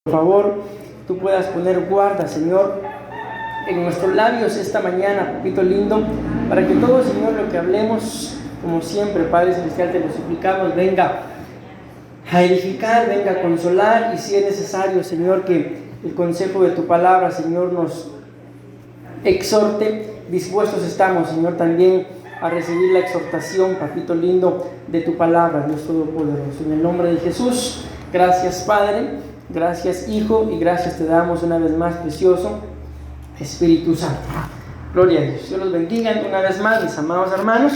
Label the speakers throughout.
Speaker 1: Por favor, tú puedas poner guarda, Señor, en nuestros labios esta mañana, papito lindo, para que todo, Señor, lo que hablemos, como siempre, Padre Celestial, te lo suplicamos, venga a edificar, venga a consolar, y si es necesario, Señor, que el consejo de tu palabra, Señor, nos exhorte. Dispuestos estamos, Señor, también a recibir la exhortación, papito lindo, de tu palabra, Dios Todopoderoso. En el nombre de Jesús, gracias, Padre. Gracias, Hijo, y gracias te damos una vez más, precioso Espíritu Santo. Gloria a Dios. Dios los bendiga una vez más, mis amados hermanos.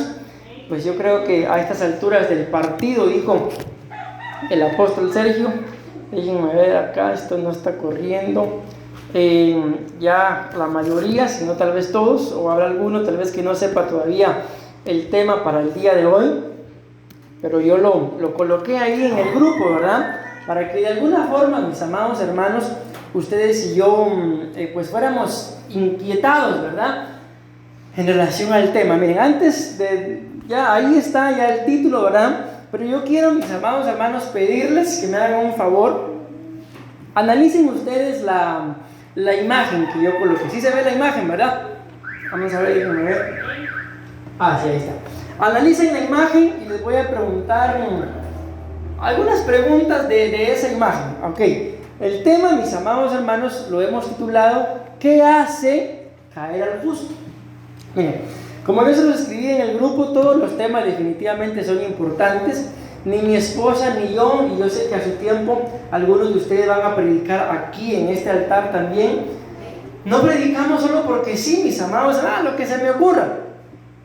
Speaker 1: Pues yo creo que a estas alturas del partido, dijo el apóstol Sergio, déjenme ver acá, esto no está corriendo. Ya la mayoría, si no tal vez todos, o habrá alguno tal vez que no sepa todavía el tema para el día de hoy, pero yo lo coloqué ahí en el grupo, ¿verdad? Para que de alguna forma, mis amados hermanos, ustedes y yo pues fuéramos inquietados, ¿verdad? En relación al tema. Miren, antes de, ya ahí está ya el título, ¿verdad? Pero yo quiero, mis amados hermanos, pedirles que me hagan un favor. Analicen ustedes la imagen que yo coloqué. ¿Sí se ve la imagen, verdad? Vamos a ver, déjenme ver. Ah, sí, ahí está. Analicen la imagen y les voy a preguntar algunas preguntas de esa imagen. Ok, el tema, mis amados hermanos, lo hemos titulado ¿qué hace caer al justo? Miren, como yo se lo escribí en el grupo, todos los temas definitivamente son importantes. Ni mi esposa ni yo, y yo sé que a su tiempo algunos de ustedes van a predicar aquí en este altar también. No predicamos solo porque sí, mis amados, lo que se me ocurra,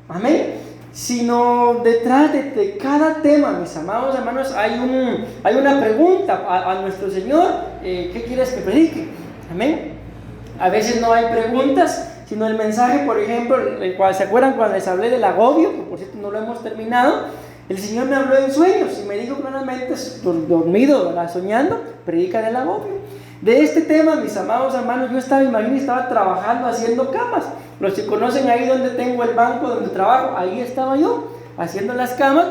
Speaker 1: amén, sino detrás de cada tema, mis amados hermanos, hay una pregunta a nuestro Señor. ¿Qué quieres que predique? Amén. A veces no hay preguntas, sino el mensaje, por ejemplo, ¿se acuerdan cuando les hablé del agobio? Que por cierto no lo hemos terminado. El Señor me habló en sueños y me dijo claramente, dormido, ¿verdad? Soñando, predica del agobio. De este tema, mis amados hermanos, yo estaba trabajando haciendo camas. Los que conocen ahí donde tengo el banco donde trabajo, ahí estaba yo haciendo las camas.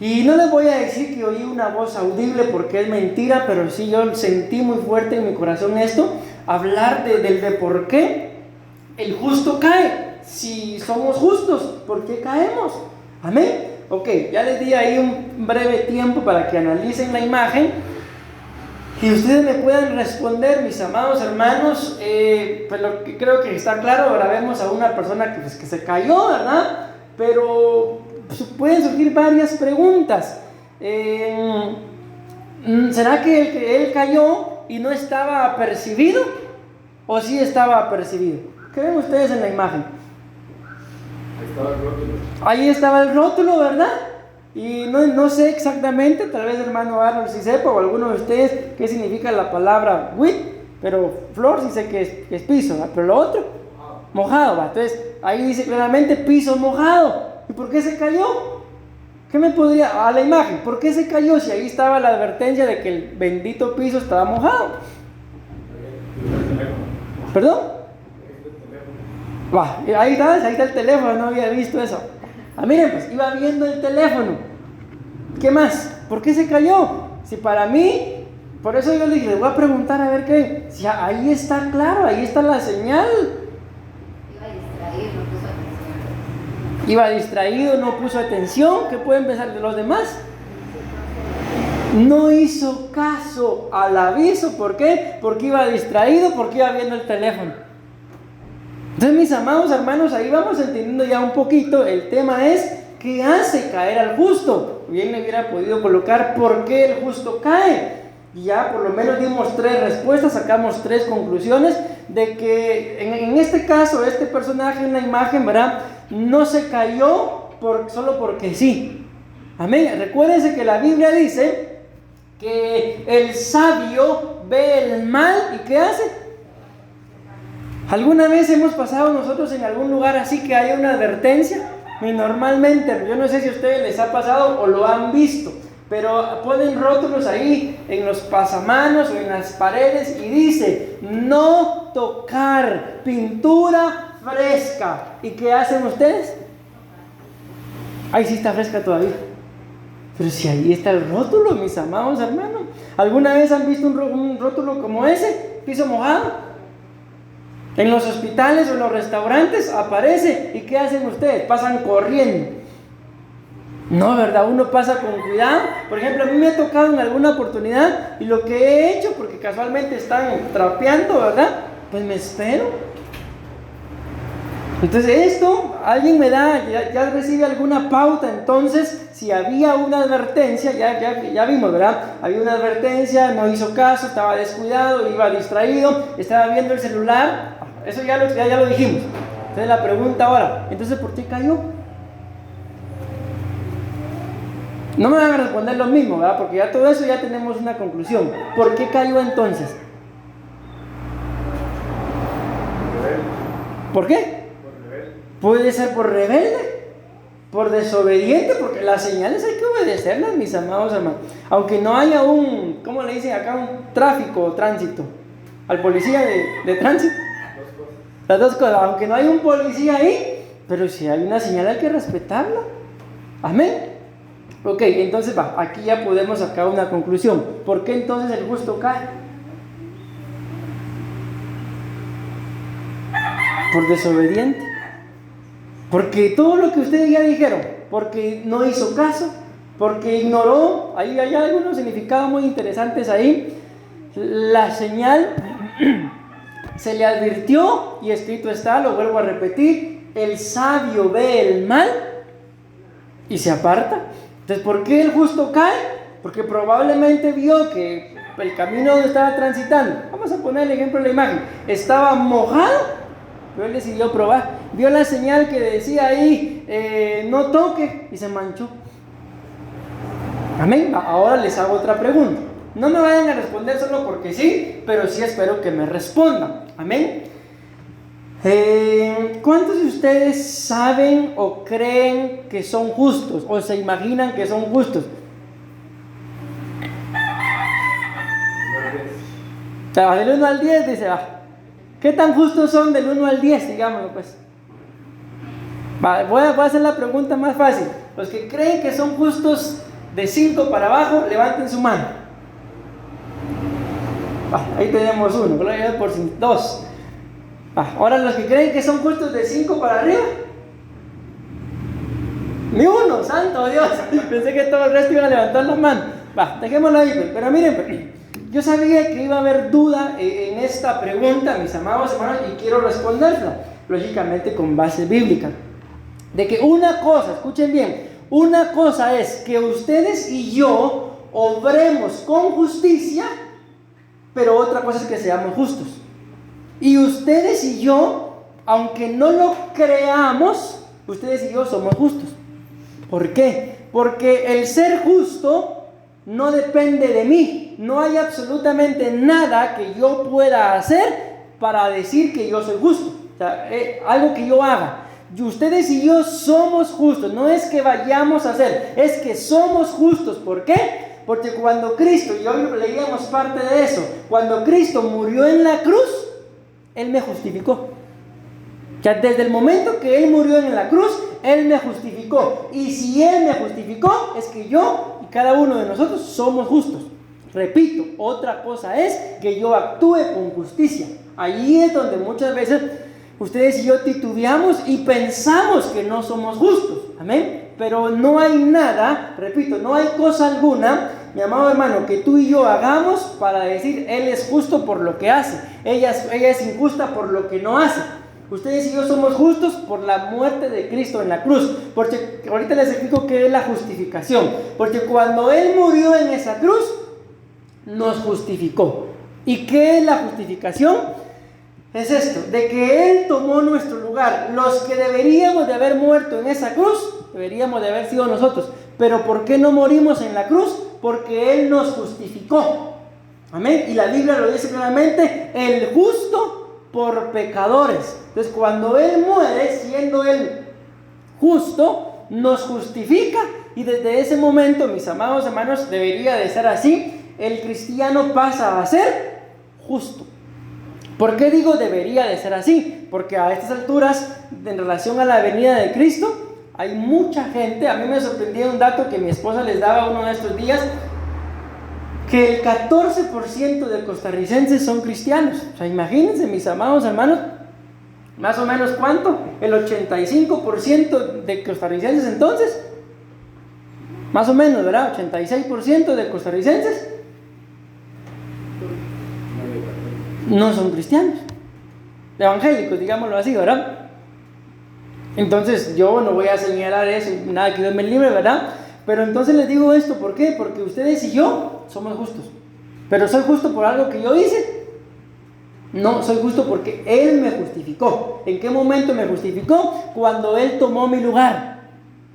Speaker 1: Y no les voy a decir que oí una voz audible porque es mentira, pero sí yo sentí muy fuerte en mi corazón esto, hablar de por qué el justo cae. Si somos justos, ¿por qué caemos? Amén. Ok, ya les di ahí un breve tiempo para que analicen la imagen y ustedes me puedan responder, mis amados hermanos. Pues lo que creo que está claro, ahora vemos a una persona que se cayó, ¿verdad? Pero pueden surgir varias preguntas. ¿Será que él cayó y no estaba apercibido? ¿O sí estaba apercibido? ¿Qué ven ustedes en la imagen? Ahí estaba el rótulo, ¿verdad? Y no sé exactamente, tal vez el hermano Arnold sí sepa, o alguno de ustedes, qué significa la palabra wet, pero flor sí sé que es piso, ¿verdad? Pero lo otro, mojado, ¿verdad? Entonces ahí dice claramente piso mojado. ¿Y por qué se cayó? ¿Qué me podría, a la imagen, por qué se cayó si ahí estaba la advertencia de que el bendito piso estaba mojado? ¿Perdón? Ahí está el teléfono, no había visto eso. Miren, pues iba viendo el teléfono. ¿Qué más? ¿Por qué se cayó? Si para mí, por eso yo le dije, les voy a preguntar a ver qué. Si ahí está claro, ahí está la señal. Iba distraído, no puso atención. ¿Qué pueden pensar de los demás? No hizo caso al aviso. ¿Por qué? Porque iba distraído, porque iba viendo el teléfono. Entonces, mis amados hermanos, ahí vamos entendiendo ya un poquito. El tema es ¿qué hace caer al justo? Bien le hubiera podido colocar ¿por qué el justo cae? Y ya por lo menos dimos 3 respuestas, sacamos 3 conclusiones de que en este caso, este personaje en la imagen, ¿verdad? No se cayó solo porque sí. Amén. Recuérdense que la Biblia dice que el sabio ve el mal y ¿qué hace? ¿Alguna vez hemos pasado nosotros en algún lugar así que haya una advertencia? Y normalmente, yo no sé si a ustedes les ha pasado o lo han visto, pero ponen rótulos ahí en los pasamanos o en las paredes y dice no tocar, pintura fresca. ¿Y qué hacen ustedes? Ahí sí está fresca todavía. Pero si ahí está el rótulo, mis amados hermanos. ¿Alguna vez han visto un rótulo como ese? Piso mojado. En los hospitales o en los restaurantes aparece. ¿Y qué hacen ustedes? Pasan corriendo. No, ¿verdad? Uno pasa con cuidado. Por ejemplo, a mí me ha tocado en alguna oportunidad y lo que he hecho, porque casualmente están trapeando, ¿verdad? Pues me espero. Entonces esto, alguien me da, ya recibe alguna pauta. Entonces, si había una advertencia, ya vimos, ¿verdad? Había una advertencia, no hizo caso, estaba descuidado, iba distraído, estaba viendo el celular. Eso ya lo dijimos. Entonces la pregunta ahora, entonces ¿por qué cayó? No me van a responder lo mismo, ¿verdad? Porque ya todo eso ya tenemos una conclusión. ¿Por qué cayó entonces? ¿Por qué? Puede ser por rebelde, por desobediente, porque las señales hay que obedecerlas, mis amados hermanos. Aunque no haya ¿cómo le dicen acá? Un tráfico o tránsito. Al policía de tránsito. Las dos cosas. Aunque no haya un policía ahí, pero si hay una señal hay que respetarla. Amén. Ok, entonces aquí ya podemos sacar una conclusión. ¿Por qué entonces el justo cae? Por desobediente. Porque todo lo que ustedes ya dijeron, porque no hizo caso, porque ignoró, ahí hay algunos significados muy interesantes ahí. La señal se le advirtió y escrito está, lo vuelvo a repetir, el sabio ve el mal y se aparta. Entonces, ¿por qué el justo cae? Porque probablemente vio que el camino donde estaba transitando, vamos a poner el ejemplo de la imagen, estaba mojado. Pero él decidió probar, vio la señal que decía ahí, no toque, y se manchó. Amén. Ahora les hago otra pregunta. No me vayan a responder solo porque sí, pero sí espero que me respondan. Amén. ¿Cuántos de ustedes saben o creen que son justos o se imaginan que son justos? Del 1 al 10 dice, ¿qué tan justos son del 1 al 10? Digámoslo pues. Voy a hacer la pregunta más fácil. Los que creen que son justos de 5 para abajo, levanten su mano. Ahí tenemos uno, gloria a Dios por 2. Ahora los que creen que son justos de 5 para arriba. Ni uno, santo Dios. Pensé que todo el resto iba a levantar la mano. Dejémoslo ahí, pero miren, yo sabía que iba a haber duda en esta pregunta, mis amados hermanos, y quiero responderla, lógicamente con base bíblica. De que una cosa, escuchen bien, una cosa es que ustedes y yo obremos con justicia, pero otra cosa es que seamos justos. Y ustedes y yo, aunque no lo creamos, ustedes y yo somos justos. ¿Por qué? Porque el ser justo no depende de mí. No hay absolutamente nada que yo pueda hacer para decir que yo soy justo. O sea, algo que yo haga. Ustedes y yo somos justos. No es que vayamos a hacer, es que somos justos. ¿Por qué? Porque cuando Cristo, y hoy leíamos parte de eso, cuando Cristo murió en la cruz, Él me justificó. O sea, desde el momento que Él murió en la cruz, Él me justificó. Y si Él me justificó, es que yo y cada uno de nosotros somos justos. Repito, otra cosa es que yo actúe con justicia. Allí es donde muchas veces ustedes y yo titubeamos y pensamos que no somos justos. Amén. Pero no hay nada, repito, no hay cosa alguna, mi amado hermano, que tú y yo hagamos para decir Él es justo por lo que hace, ella es injusta por lo que no hace. Ustedes y yo somos justos por la muerte de Cristo en la cruz. Porque ahorita les explico qué es la justificación. Porque cuando Él murió en esa cruz, nos justificó. ¿Y qué es la justificación? Es esto, de que Él tomó nuestro lugar. Los que deberíamos de haber muerto en esa cruz, deberíamos de haber sido nosotros. Pero ¿por qué no morimos en la cruz? Porque Él nos justificó. Amén. Y la Biblia lo dice claramente, el justo por pecadores. Entonces cuando Él muere, siendo Él justo, nos justifica. Y desde ese momento, mis amados hermanos, debería de ser así. El cristiano pasa a ser justo. ¿Por qué digo debería de ser así? Porque a estas alturas, en relación a la venida de Cristo, hay mucha gente. A mí me sorprendió un dato que mi esposa les daba uno de estos días, que el 14% de costarricenses son cristianos. O sea, imagínense, mis amados hermanos, más o menos ¿cuánto? El 85% de costarricenses entonces, más o menos, ¿verdad? 86% de costarricenses no son cristianos, evangélicos, digámoslo así, ¿verdad? Entonces yo no voy a señalar eso, nada, que Dios me libre, ¿verdad? Pero entonces les digo esto, ¿por qué? Porque ustedes y yo somos justos. Pero ¿soy justo por algo que yo hice? No, soy justo porque Él me justificó. ¿En qué momento me justificó? Cuando Él tomó mi lugar.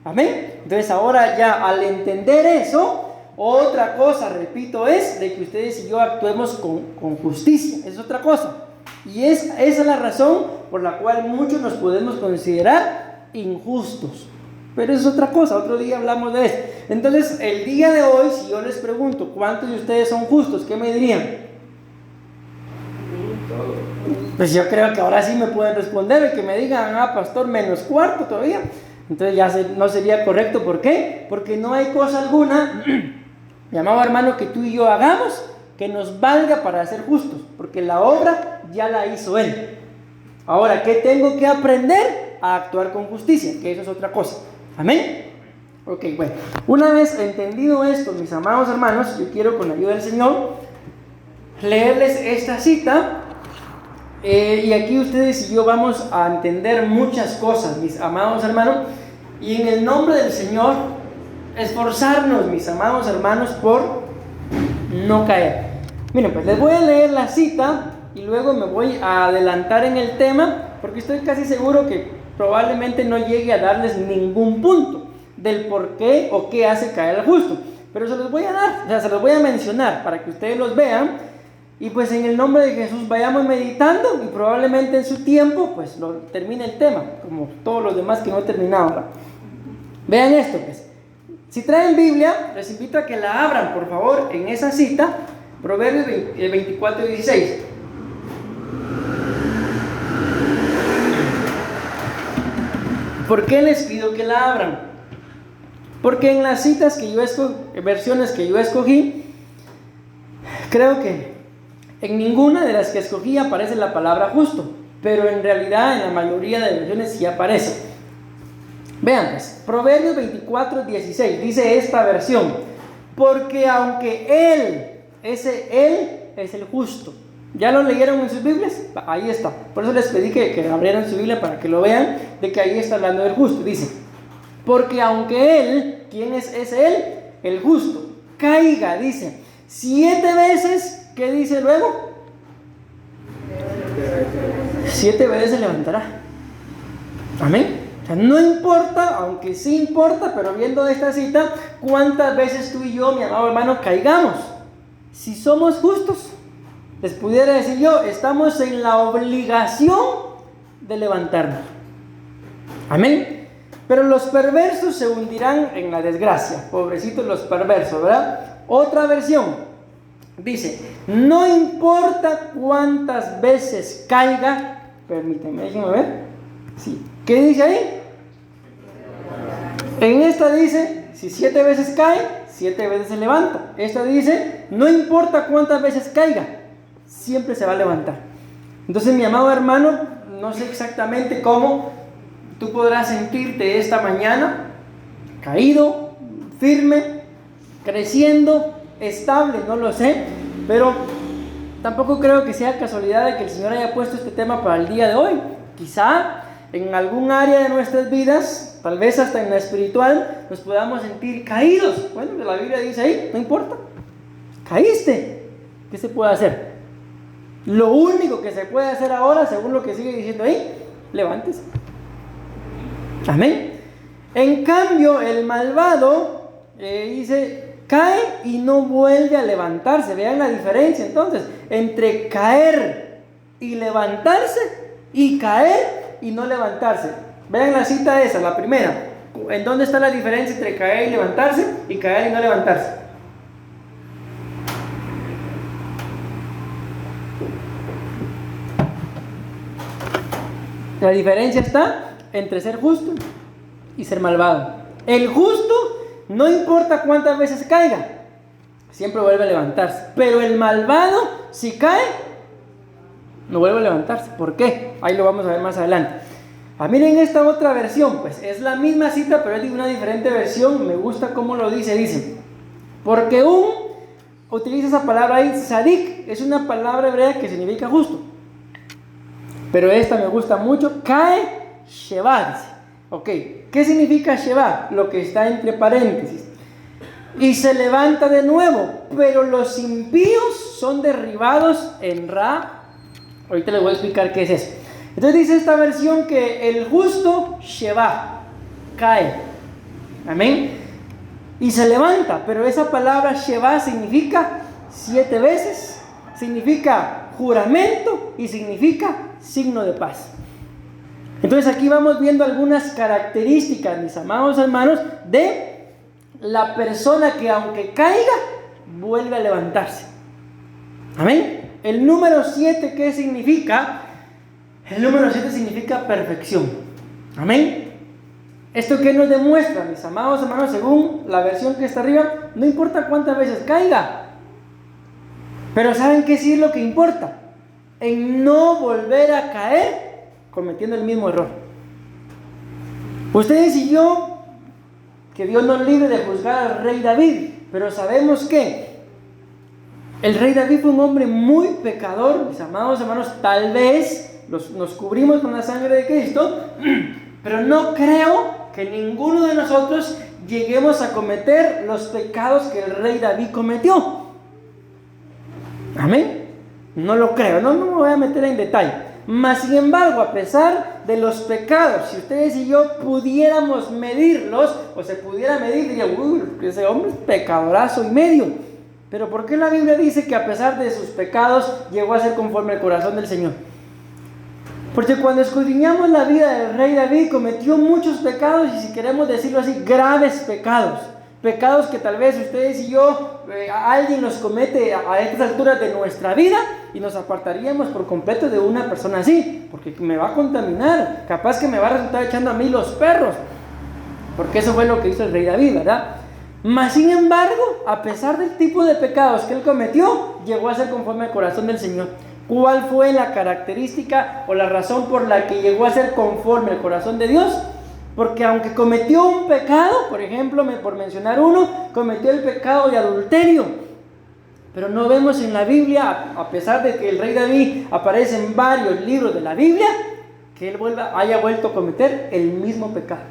Speaker 1: Amén. Entonces ahora ya al entender eso, otra cosa, repito, es de que ustedes y yo actuemos con justicia. Es otra cosa. Y esa es la razón por la cual muchos nos podemos considerar injustos. Pero eso es otra cosa, otro día hablamos de eso. Entonces, el día de hoy, si yo les pregunto, ¿cuántos de ustedes son justos? ¿Qué me dirían? Pues yo creo que ahora sí me pueden responder, y que me digan, pastor, menos cuarto todavía. Entonces ya no sería correcto. ¿Por qué? Porque no hay cosa alguna, mi amado hermano, que tú y yo hagamos que nos valga para ser justos, porque la obra ya la hizo Él. Ahora, ¿qué tengo que aprender? A actuar con justicia, que eso es otra cosa. ¿Amén? Ok, bueno, una vez entendido esto, mis amados hermanos, yo quiero, con la ayuda del Señor, leerles esta cita. Y aquí ustedes y yo vamos a entender muchas cosas, mis amados hermanos, y en el nombre del Señor esforzarnos, mis amados hermanos, por no caer. Miren, pues les voy a leer la cita y luego me voy a adelantar en el tema, porque estoy casi seguro que probablemente no llegue a darles ningún punto del por qué o qué hace caer al justo, pero se los voy a dar, o sea, se los voy a mencionar para que ustedes los vean. Y pues en el nombre de Jesús vayamos meditando, y probablemente en su tiempo pues lo termine el tema, como todos los demás que no he terminado, ¿verdad? Vean esto, pues. Si traen Biblia, les invito a que la abran, por favor, en esa cita, Proverbios 24:16. ¿Por qué les pido que la abran? Porque en las citas que yo versiones que yo escogí, creo que en ninguna de las que escogí aparece la palabra justo, pero en realidad en la mayoría de versiones sí aparece. Vean pues, Proverbios 24:16 dice esta versión: porque aunque Él es el justo. ¿Ya lo leyeron en sus Biblias? Ahí está. Por eso les pedí que abrieran su Biblia para que lo vean, de que ahí está hablando del justo. Dice, porque aunque Él, ¿quién es Él? El justo, caiga, dice, 7 veces, ¿qué dice luego? 7 veces se levantará. Amén. O sea, no importa, aunque sí importa, pero viendo esta cita, cuántas veces tú y yo, mi amado hermano, caigamos. Si somos justos, les pudiera decir yo, estamos en la obligación de levantarnos. Amén. Pero los perversos se hundirán en la desgracia. Pobrecitos los perversos, ¿verdad? Otra versión dice, no importa cuántas veces caiga, permítanme, déjenme ver. Sí. ¿Qué dice ahí? En esta dice, si 7 veces cae, 7 veces se levanta. Esta dice, no importa cuántas veces caiga, siempre se va a levantar. Entonces, mi amado hermano, no sé exactamente cómo tú podrás sentirte esta mañana, caído, firme, creciendo, estable, no lo sé, pero tampoco creo que sea casualidad de que el Señor haya puesto este tema para el día de hoy. Quizá en algún área de nuestras vidas, tal vez hasta en la espiritual, nos podamos sentir caídos. Bueno, la Biblia dice ahí, no importa, caíste, ¿qué se puede hacer? Lo único que se puede hacer ahora, según lo que sigue diciendo ahí, levántese. Amén. En cambio, el malvado dice, cae y no vuelve a levantarse. Vean la diferencia entonces entre caer y levantarse y caer y no levantarse. Vean la cita esa, la primera. ¿En dónde está la diferencia entre caer y levantarse y caer y no levantarse? La diferencia está entre ser justo y ser malvado. El justo, no importa cuántas veces caiga, siempre vuelve a levantarse. Pero el malvado, si cae, no vuelve a levantarse. ¿Por qué? Ahí lo vamos a ver más adelante. Miren esta otra versión, pues es la misma cita, pero es de una diferente versión. Me gusta cómo lo dice. Dice, porque utiliza esa palabra ahí, sadik, es una palabra hebrea que significa justo. Pero esta me gusta mucho, cae sheva, dice. Ok, ¿qué significa sheva? Lo que está entre paréntesis. Y se levanta de nuevo, pero los impíos son derribados en Ra. Ahorita les voy a explicar qué es eso. Entonces dice esta versión que el justo sheva, cae. Amén. Y se levanta, pero esa palabra sheva significa 7 veces, significa juramento y significa signo de paz. Entonces aquí vamos viendo algunas características, mis amados hermanos, de la persona que aunque caiga, vuelve a levantarse. Amén. El número 7, ¿qué significa? El número 7 significa perfección. Amén. ¿Esto qué nos demuestra, mis amados hermanos? Según la versión que está arriba, no importa cuántas veces caiga, pero ¿saben qué sí es lo que importa? En no volver a caer cometiendo el mismo error. Ustedes y yo, que Dios nos libre de juzgar al rey David, pero sabemos que el rey David fue un hombre muy pecador, mis amados hermanos. Tal vez nos cubrimos con la sangre de Cristo, pero no creo que ninguno de nosotros lleguemos a cometer los pecados que el rey David cometió. Amén. No lo creo, no me voy a meter en detalle. Mas sin embargo, a pesar de los pecados, si ustedes y yo pudiéramos medirlos, o se pudiera medir, diría, ese hombre es pecadorazo y medio. Pero ¿por qué la Biblia dice que a pesar de sus pecados llegó a ser conforme al corazón del Señor? Porque cuando escudriñamos la vida del rey David, cometió muchos pecados, y si queremos decirlo así, graves pecados. Pecados que tal vez ustedes y yo, alguien los comete a estas alturas de nuestra vida y nos apartaríamos por completo de una persona así, porque me va a contaminar, capaz que me va a resultar echando a mí los perros, porque eso fue lo que hizo el rey David, ¿verdad? Mas sin embargo, a pesar del tipo de pecados que él cometió, llegó a ser conforme al corazón del Señor. ¿Cuál fue la característica o la razón por la que llegó a ser conforme al corazón de Dios? Porque aunque cometió un pecado, por ejemplo, por mencionar uno, cometió el pecado de adulterio. Pero no vemos en la Biblia, a pesar de que el rey David aparece en varios libros de la Biblia, que él haya vuelto a cometer el mismo pecado.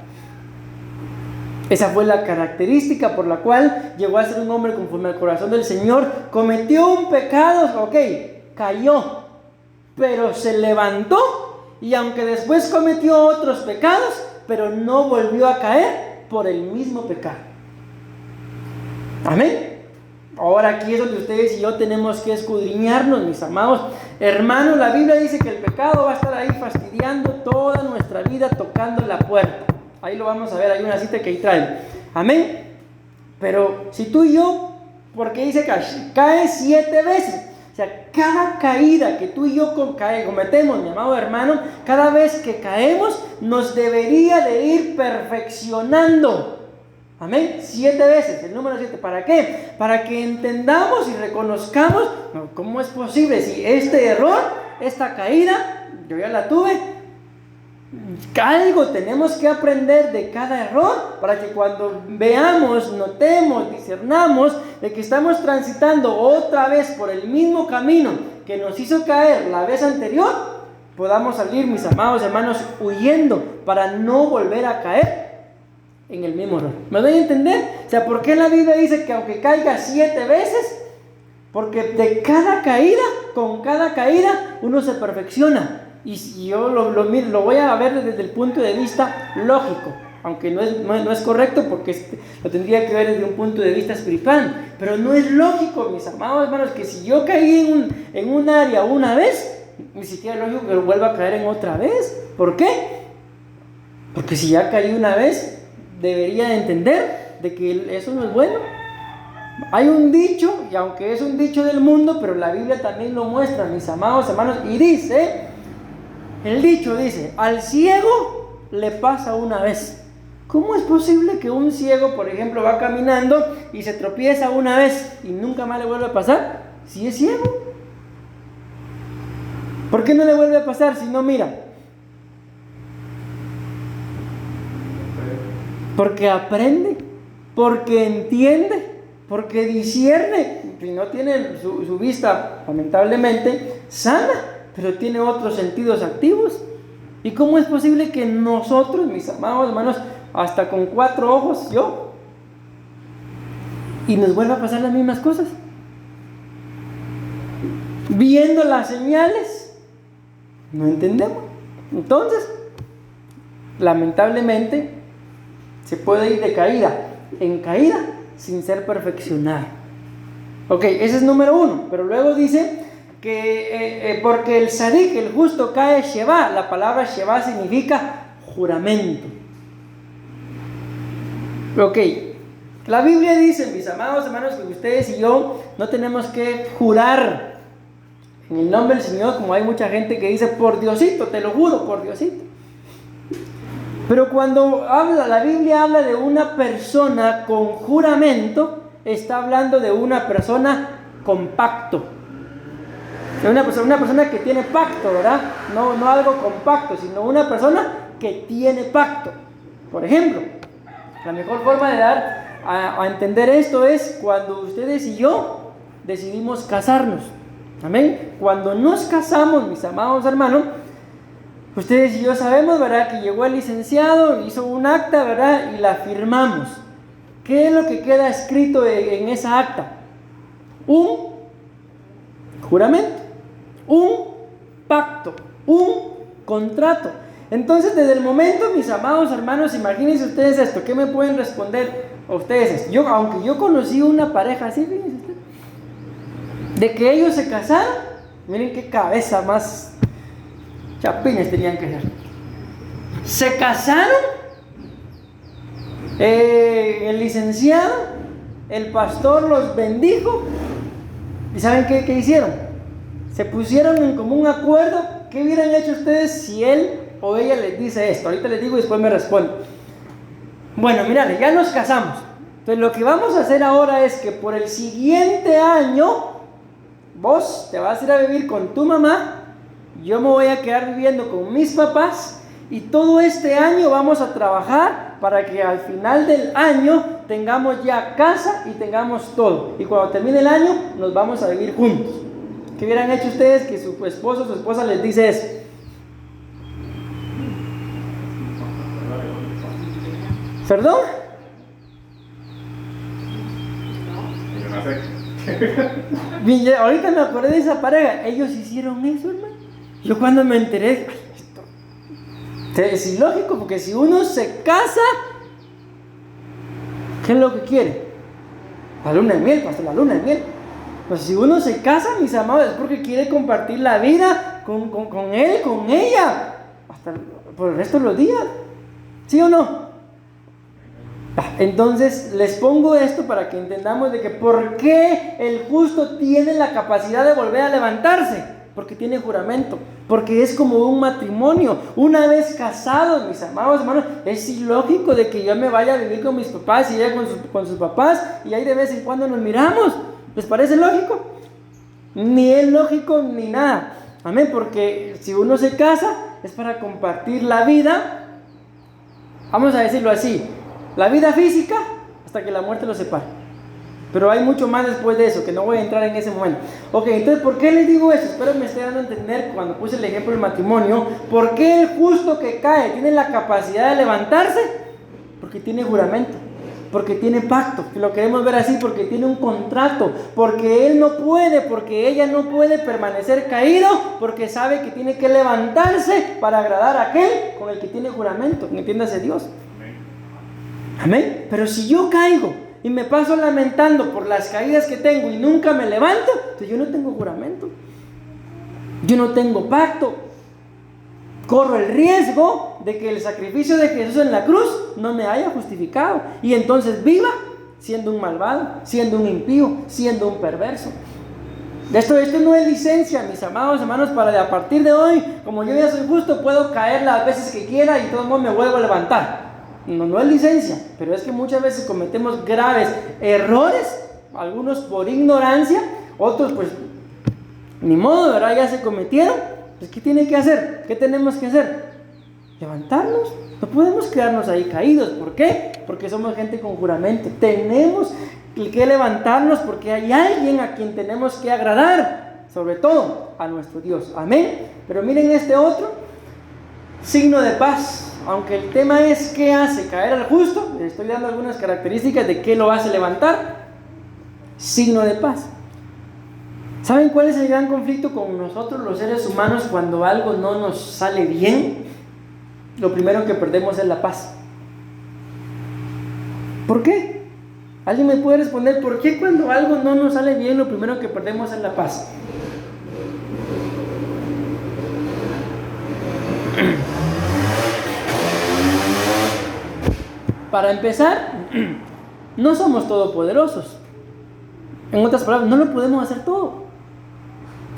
Speaker 1: Esa fue la característica por la cual llegó a ser un hombre conforme al corazón del Señor. Cometió un pecado, ok, cayó, pero se levantó, y aunque después cometió otros pecados, pero no volvió a caer por el mismo pecado. Amén. Ahora aquí es donde ustedes y yo tenemos que escudriñarnos, mis amados hermanos. La Biblia dice que el pecado va a estar ahí fastidiando toda nuestra vida, tocando la puerta. Ahí lo vamos a ver, hay una cita que ahí trae. Amén. Pero si tú y yo, porque dice que cae 7 veces. O sea, cada caída que tú y yo cometemos, mi amado hermano, cada vez que caemos, nos debería de ir perfeccionando. Amén. 7 veces, el número 7. ¿Para qué? Para que entendamos y reconozcamos, no, ¿cómo es posible? Si este error, esta caída, yo ya la tuve, algo tenemos que aprender de cada error, para que cuando veamos, notemos, discernamos de que estamos transitando otra vez por el mismo camino que nos hizo caer la vez anterior, podamos salir, mis amados hermanos, huyendo para no volver a caer en el mismo error. ¿Me doy a entender? O sea, ¿por qué la Biblia dice que aunque caiga 7 veces? Porque de cada caída, con cada caída, uno se perfecciona. Y si yo lo voy a ver desde el punto de vista lógico, aunque no es correcto, porque lo tendría que ver desde un punto de vista espiritual. Pero no es lógico, mis amados hermanos, que si yo caí en un área una vez, ni siquiera es lógico que vuelva a caer en otra vez. ¿Por qué? Porque si ya caí una vez, debería entender de que eso no es bueno. Hay un dicho, y aunque es un dicho del mundo, pero la Biblia también lo muestra, mis amados hermanos, y dice... El dicho dice, al ciego le pasa una vez, ¿Cómo es posible que un ciego, por ejemplo, va caminando y se tropieza una vez y nunca más le vuelve a pasar? Si es ciego. ¿Por qué no le vuelve a pasar si no mira? Porque aprende, porque entiende, porque discierne. Si no tiene su vista, lamentablemente, sana, pero tiene otros sentidos activos. ¿Y cómo es posible que nosotros, mis amados hermanos, hasta con 4 ojos, yo, y nos vuelva a pasar las mismas cosas? Viendo las señales, no entendemos. Entonces, lamentablemente, se puede ir de caída en caída sin ser perfeccionado. Ok, ese es número 1. Pero luego dice que porque el sadik, el justo, cae sheva. La palabra sheva significa juramento. Ok, la Biblia dice, mis amados hermanos, que ustedes y yo no tenemos que jurar en el nombre del Señor, como hay mucha gente que dice, por Diosito, te lo juro, por Diosito. Pero cuando la Biblia habla de una persona con juramento, está hablando de una persona con pacto. De una persona que tiene pacto, ¿verdad? No algo compacto, sino una persona que tiene pacto. Por ejemplo, la mejor forma de dar a entender esto es cuando ustedes y yo decidimos casarnos. Amén. Cuando nos casamos, mis amados hermanos, ustedes y yo sabemos, ¿verdad?, que llegó el licenciado, hizo un acta, ¿verdad?, y la firmamos. ¿Qué es lo que queda escrito en esa acta? Un juramento, un pacto, un contrato. Entonces, desde el momento, mis amados hermanos, imagínense ustedes esto. ¿Qué me pueden responder a ustedes? Aunque yo conocí una pareja así, fíjense ustedes, de que ellos se casaron, miren qué cabeza más chapines tenían que ser. Se casaron, el licenciado, el pastor los bendijo, y ¿saben qué hicieron? Se pusieron en común acuerdo. ¿Qué hubieran hecho ustedes si él o ella les dice esto? Ahorita les digo y después me responden. Bueno, mirad, ya nos casamos. Entonces lo que vamos a hacer ahora es que por el siguiente año vos te vas a ir a vivir con tu mamá, yo me voy a quedar viviendo con mis papás, y todo este año vamos a trabajar para que al final del año tengamos ya casa y tengamos todo. Y cuando termine el año nos vamos a vivir juntos. ¿Qué hubieran hecho ustedes que su esposo o su esposa les dice eso? ¿Perdón? Ahorita me acordé de esa pareja. Ellos hicieron eso, hermano. Yo cuando me enteré, es ilógico, porque si uno se casa, ¿qué es lo que quiere? La luna de miel, pastor, la luna de miel. Pues si uno se casa, mis amados, es porque quiere compartir la vida con él, con ella, hasta por el resto de los días. ¿Sí o no? Entonces les pongo esto para que entendamos de que por qué el justo tiene la capacidad de volver a levantarse. Porque tiene juramento, porque es como un matrimonio. Una vez casados, mis amados hermanos, es ilógico de que yo me vaya a vivir con mis papás y ella con sus papás, y ahí de vez en cuando nos miramos. ¿Les parece lógico? Ni es lógico ni nada. Amén, porque si uno se casa es para compartir la vida, vamos a decirlo así, la vida física hasta que la muerte los separe. Pero hay mucho más después de eso, que no voy a entrar en ese momento. Ok, entonces, ¿por qué les digo eso? Espero me esté dando a entender cuando puse el ejemplo del matrimonio. ¿Por qué el justo que cae tiene la capacidad de levantarse? Porque tiene juramento, porque tiene pacto, que lo queremos ver así, porque tiene un contrato, porque él no puede, porque ella no puede permanecer caído, porque sabe que tiene que levantarse para agradar a aquel con el que tiene juramento. Entiéndase Dios. Amén. Pero si yo caigo y me paso lamentando por las caídas que tengo y nunca me levanto, entonces yo no tengo juramento, yo no tengo pacto. Corro el riesgo de que el sacrificio de Jesús en la cruz no me haya justificado, y entonces viva siendo un malvado, siendo un impío, siendo un perverso. Esto no es licencia, mis amados hermanos, para de a partir de hoy, como yo ya soy justo, puedo caer las veces que quiera y de todos modos me vuelvo a levantar. no es licencia, pero es que muchas veces cometemos graves errores, algunos por ignorancia, otros pues ni modo, ¿verdad? Ya se cometieron. Pues ¿qué tiene que hacer? ¿Qué tenemos que hacer? Levantarnos. No podemos quedarnos ahí caídos. ¿Por qué? Porque somos gente con juramento. Tenemos que levantarnos porque hay alguien a quien tenemos que agradar, sobre todo a nuestro Dios. Amén. Pero miren este otro signo de paz. Aunque el tema es qué hace caer al justo, les estoy dando algunas características de qué lo hace levantar. Signo de paz. ¿Saben cuál es el gran conflicto con nosotros los seres humanos cuando algo no nos sale bien? Lo primero que perdemos es la paz. ¿Por qué? ¿Alguien me puede responder por qué cuando algo no nos sale bien lo primero que perdemos es la paz? Para empezar, no somos todopoderosos. En otras palabras, no lo podemos hacer todo.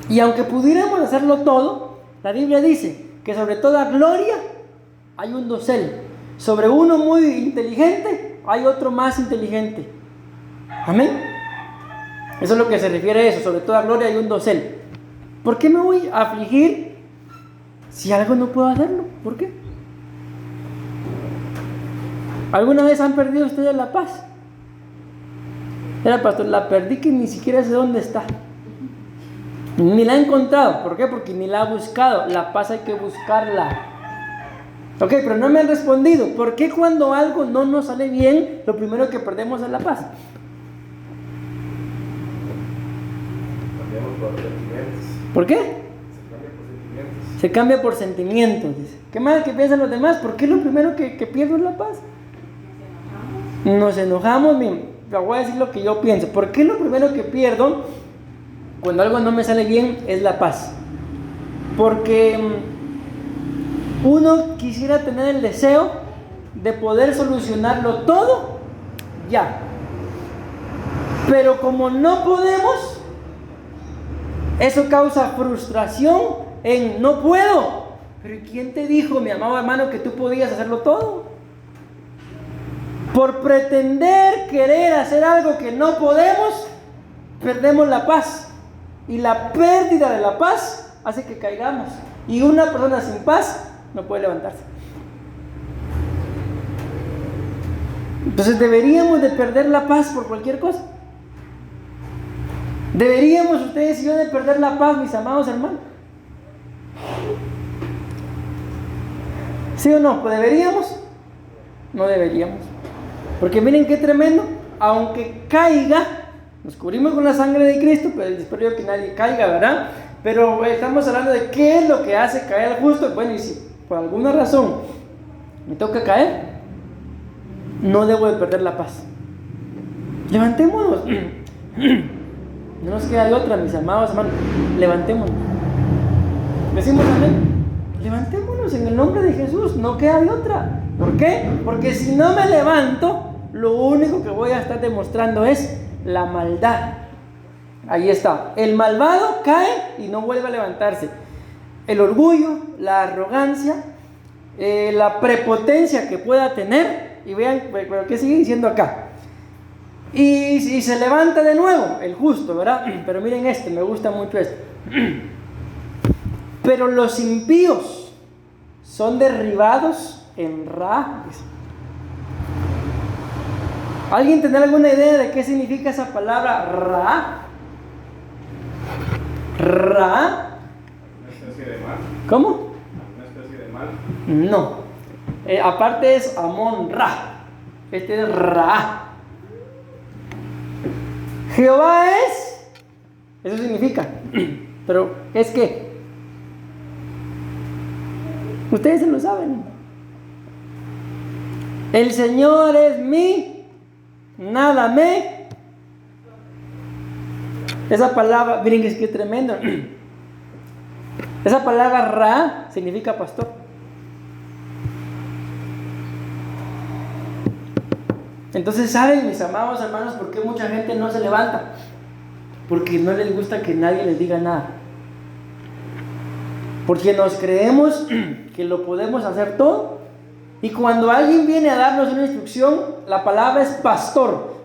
Speaker 1: Y aunque pudiéramos hacerlo todo, la Biblia dice que sobre toda gloria hay un dosel. Sobre uno muy inteligente hay otro más inteligente. Amén. Eso es lo que se refiere a eso. Sobre toda gloria hay un dosel. ¿Por qué me voy a afligir si algo no puedo hacerlo? ¿Por qué? ¿Alguna vez han perdido ustedes la paz? Era pastor, la perdí que ni siquiera sé dónde está. Ni la he encontrado. ¿Por qué? Porque ni la he buscado. La paz hay que buscarla. Ok, pero no me han respondido. ¿Por qué cuando algo no nos sale bien, lo primero que perdemos es la paz? ¿Por qué? Se cambia por sentimientos. Dice. ¿Qué más que piensan los demás? ¿Por qué lo primero que pierdo es la paz? Nos enojamos. Voy a decir lo que yo pienso. ¿Por qué lo primero que pierdo cuando algo no me sale bien es la paz? Porque uno quisiera tener el deseo de poder solucionarlo todo ya. Pero como no podemos, eso causa frustración en no puedo. Pero ¿quién te dijo, mi amado hermano, que tú podías hacerlo todo? Por pretender querer hacer algo que no podemos, perdemos la paz. Y la pérdida de la paz hace que caigamos. Y una persona sin paz no puede levantarse. Entonces deberíamos de perder la paz por cualquier cosa. Deberíamos ustedes y yo de perder la paz, mis amados hermanos. ¿Sí o no? ¿Pues deberíamos? No deberíamos. Porque miren qué tremendo. Aunque caiga, nos cubrimos con la sangre de Cristo, pero espero yo que nadie caiga, ¿verdad? Pero estamos hablando de qué es lo que hace caer al justo. Bueno, y si por alguna razón me toca caer, no debo de perder la paz. Levantémonos. No nos queda de otra, mis amados hermanos. Levantémonos. Decimos amén. Levantémonos en el nombre de Jesús. No queda de otra. ¿Por qué? Porque si no me levanto, lo único que voy a estar demostrando es la maldad. Ahí está. El malvado cae y no vuelve a levantarse. El orgullo, la arrogancia, la prepotencia que pueda tener. Y vean, pero ¿qué sigue diciendo acá? Y se levanta de nuevo el justo, ¿verdad? Pero miren me gusta mucho esto. Pero los impíos son derribados en Ra. ¿Alguien tendrá alguna idea de qué significa esa palabra Ra? Ra.
Speaker 2: ¿Una especie de mal?
Speaker 1: ¿Cómo?
Speaker 2: ¿Una especie de mal?
Speaker 1: No. Aparte es Amón Ra. Este es Ra. Jehová es. Eso significa. Pero es que. Ustedes se lo saben. El Señor es mi. Nada me. Esa palabra, miren que es que tremendo. Esa palabra Ra significa pastor. Entonces, ¿saben, mis amados hermanos, por qué mucha gente no se levanta? Porque no les gusta que nadie les diga nada. Porque nos creemos que lo podemos hacer todo Y cuando alguien viene a darnos una instrucción, la palabra es pastor.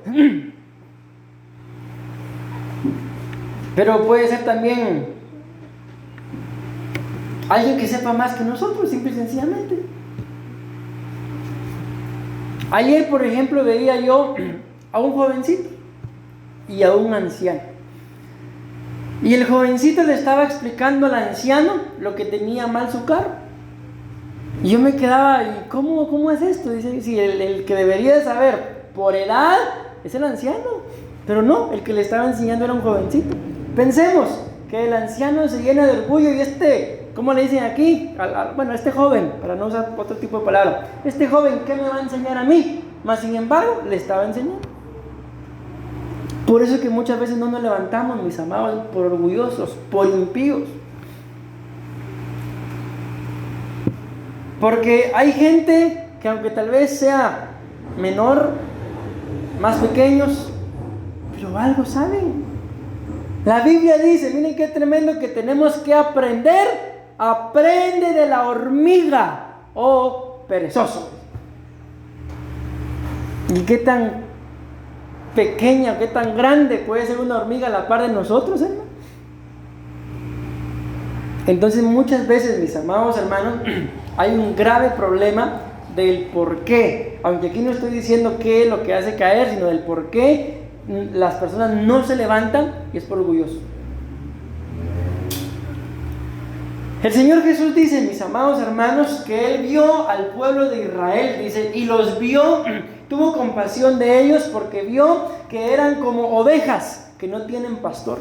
Speaker 1: Pero puede ser también alguien que sepa más que nosotros, simple y sencillamente. Ayer, por ejemplo, veía yo a un jovencito y a un anciano. Y el jovencito le estaba explicando al anciano lo que tenía mal su carro. Y yo me quedaba, ¿y cómo es esto? Dice, si el que debería de saber por edad es el anciano. Pero no, el que le estaba enseñando era un jovencito. Pensemos que el anciano se llena de orgullo y ¿cómo le dicen aquí? Este joven, para no usar otro tipo de palabra. Este joven, ¿qué me va a enseñar a mí? Mas sin embargo, le estaba enseñando. Por eso es que muchas veces no nos levantamos, mis amados, por orgullosos, por impíos. Porque hay gente que aunque tal vez sea menor, más pequeños, pero algo saben. La Biblia dice, miren qué tremendo, que tenemos que aprender. Aprende de la hormiga, oh perezoso. ¿Y qué tan pequeña, qué tan grande puede ser una hormiga a la par de nosotros, hermano? Entonces muchas veces, mis amados hermanos, hay un grave problema del por qué. Aunque aquí no estoy diciendo qué es lo que hace caer, sino del por qué las personas no se levantan, y es por orgulloso. El Señor Jesús dice, mis amados hermanos, que Él vio al pueblo de Israel, dice, y los vio, tuvo compasión de ellos porque vio que eran como ovejas que no tienen pastor.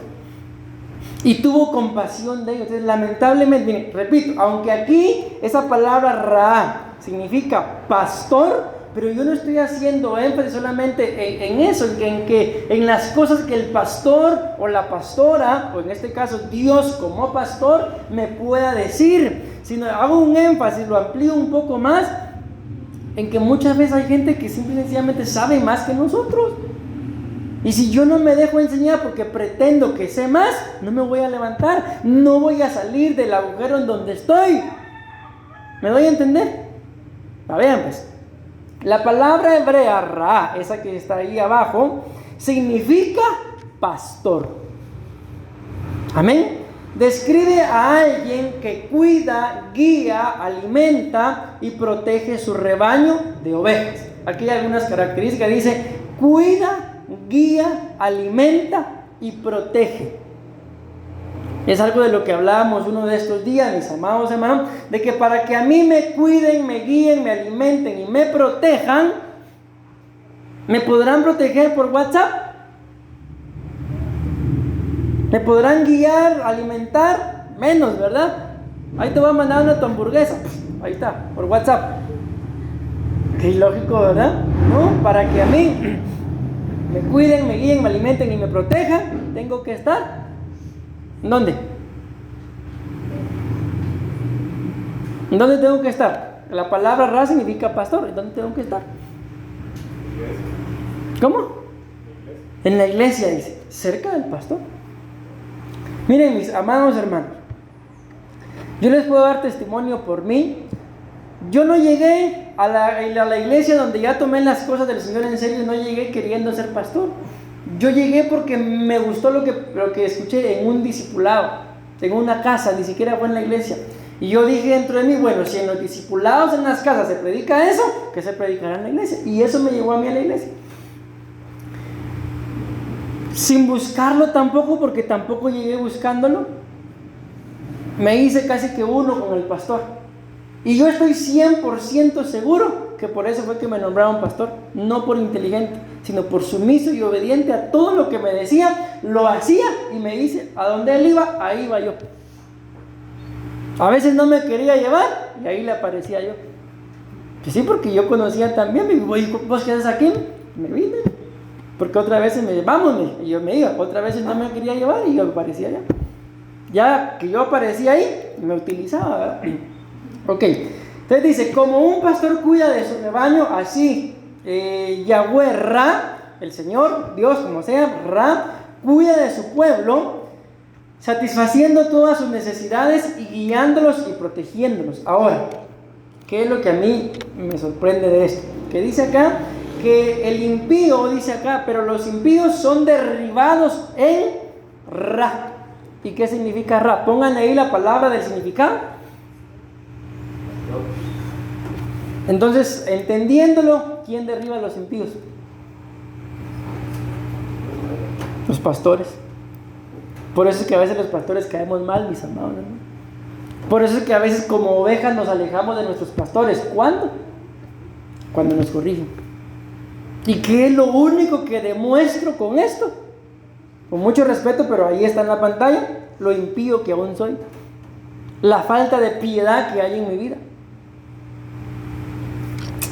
Speaker 1: Y tuvo compasión de ellos. Entonces, lamentablemente, miren, repito, aunque aquí esa palabra ra significa pastor, pero yo no estoy haciendo énfasis solamente en eso, en las cosas que el pastor o la pastora, o en este caso Dios como pastor, me pueda decir, sino hago un énfasis, lo amplío un poco más, en que muchas veces hay gente que simplemente y sencillamente sabe más que nosotros. Y si yo no me dejo enseñar porque pretendo que sé más, no me voy a levantar, no voy a salir del agujero en donde estoy. ¿Me doy a entender? Vean pues. La palabra hebrea ra, esa que está ahí abajo, significa pastor. Amén. Describe a alguien que cuida, guía, alimenta y protege su rebaño de ovejas. Aquí hay algunas características. Dice, cuida, guía, alimenta y protege. Es algo de lo que hablábamos uno de estos días, mis amados hermanos, de que para que a mí me cuiden, me guíen, me alimenten y me protejan, ¿me podrán proteger por WhatsApp? ¿Me podrán guiar, alimentar? Menos, ¿verdad? Ahí te voy a mandar una tu hamburguesa. Ahí está, por WhatsApp. Qué ilógico, ¿verdad? No, para que a mí me cuiden, me guíen, me alimenten y me protejan, tengo que estar. ¿Dónde? ¿Dónde tengo que estar? La palabra ra significa pastor. ¿Dónde tengo que estar? ¿Cómo? En la iglesia, dice, cerca del pastor. Miren, mis amados hermanos, yo les puedo dar testimonio por mí. Yo no llegué a la iglesia donde ya tomé las cosas del Señor en serio, no llegué queriendo ser pastor. Yo llegué porque me gustó lo que escuché en un discipulado, en una casa, ni siquiera fue en la iglesia. Y yo dije dentro de mí, bueno, si en los discipulados en las casas se predica eso, que se predicará en la iglesia. Y eso me llevó a mí a la iglesia. Sin buscarlo tampoco, porque tampoco llegué buscándolo. Me hice casi que uno con el pastor. Y yo estoy 100% seguro que por eso fue que me nombraron pastor. No por inteligente, sino por sumiso y obediente a todo lo que me decía. Lo hacía y me dice, a donde él iba, ahí iba yo. A veces no me quería llevar y ahí le aparecía yo. Pues sí, porque yo conocía también. Me dijo, ¿vos qué haces aquí? Me vine. Porque otras veces me vámonos y yo me iba. Otras veces no me quería llevar y yo aparecía allá. Ya que yo aparecía ahí, me utilizaba, ¿verdad? Ok, entonces dice, como un pastor cuida de su rebaño, así Yahweh Ra, el Señor, Dios como sea, Ra, cuida de su pueblo, satisfaciendo todas sus necesidades y guiándolos y protegiéndolos. Ahora, ¿Qué es lo que a mí me sorprende de esto? Que dice acá que el impío, dice acá, pero los impíos son derribados en Ra. ¿Y qué significa Ra? Pónganle ahí la palabra del significado. Entonces, entendiéndolo, ¿quién derriba a los impíos? Los pastores. Por eso es que a veces los pastores caemos mal, mis amados, ¿no? Por eso es que a veces como ovejas nos alejamos de nuestros pastores. ¿Cuándo? Cuando nos corrigen. ¿Y qué es lo único que demuestro con esto? Con mucho respeto, pero ahí está en la pantalla, lo impío que aún soy. La falta de piedad que hay en mi vida.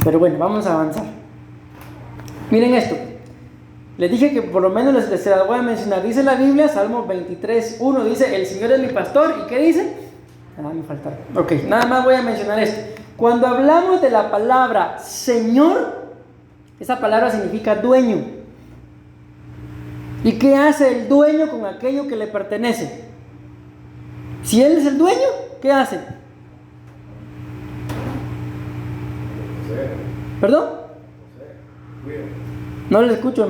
Speaker 1: Pero bueno, vamos a avanzar. Miren esto. Les dije que por lo menos les la voy a mencionar. Dice la Biblia, Salmo 23:1, dice, el Señor es mi pastor. ¿Y qué dice? Me faltaron. Ok, nada más voy a mencionar esto. Cuando hablamos de la palabra Señor, esa palabra significa dueño. ¿Y qué hace el dueño con aquello que le pertenece? Si él es el dueño, ¿qué hace? ¿Perdón? No le escucho.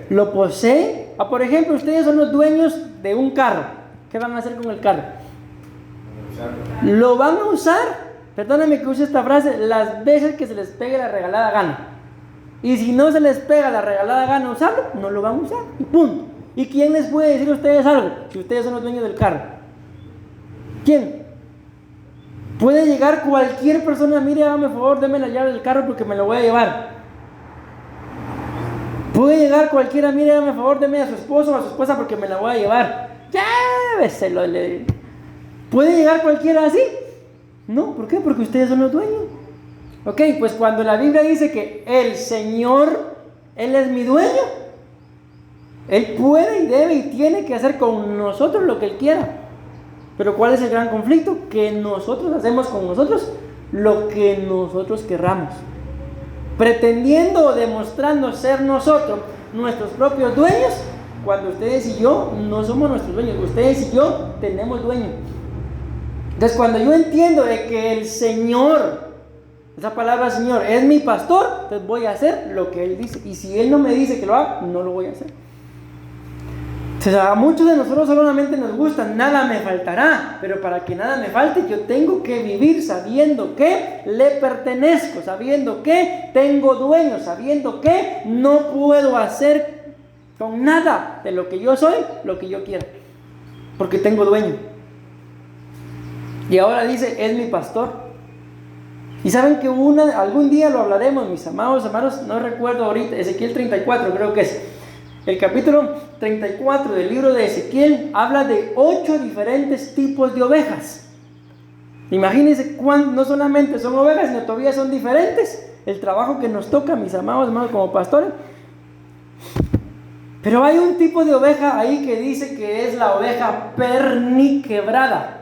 Speaker 1: Lo posee. Por ejemplo, ustedes son los dueños de un carro. ¿Qué van a hacer con el carro? Lo van a usar, perdóname que use esta frase, las veces que se les pegue la regalada gana. Y si no se les pega la regalada gana usarlo, no lo van a usar. Y punto. ¿Y quién les puede decir a ustedes algo? Si ustedes son los dueños del carro. ¿Quién? Puede llegar cualquier persona, mire, hágame favor, deme la llave del carro porque me lo voy a llevar. Puede llegar cualquiera, mire, hágame favor, deme a su esposo o a su esposa porque me la voy a llevar. Lléveselo. ¿Puede llegar cualquiera así? No, ¿por qué? Porque ustedes son los dueños. Ok, pues cuando la Biblia dice que el Señor, Él es mi dueño, Él puede y debe y tiene que hacer con nosotros lo que Él quiera. Pero ¿cuál es el gran conflicto? Que nosotros hacemos con nosotros lo que nosotros querramos, pretendiendo o demostrando ser nosotros nuestros propios dueños, cuando ustedes y yo no somos nuestros dueños. Ustedes y yo tenemos dueño. Entonces, cuando yo entiendo de que el Señor, esa palabra Señor, es mi pastor, entonces voy a hacer lo que Él dice. Y si Él no me dice que lo haga, no lo voy a hacer. Entonces, a muchos de nosotros solamente nos gusta, nada me faltará. Pero para que nada me falte, yo tengo que vivir sabiendo que le pertenezco, sabiendo que tengo dueño, sabiendo que no puedo hacer con nada de lo que yo soy, lo que yo quiera. Porque tengo dueño. Y ahora dice, es mi pastor. Y saben que algún día lo hablaremos, mis amados hermanos, no recuerdo ahorita, Ezequiel 34 creo que es. El capítulo 34 del libro de Ezequiel habla de 8 diferentes tipos de ovejas. Imagínense no solamente son ovejas, sino todavía son diferentes. El trabajo que nos toca, mis amados hermanos, como pastores. Pero hay un tipo de oveja ahí que dice que es la oveja perniquebrada.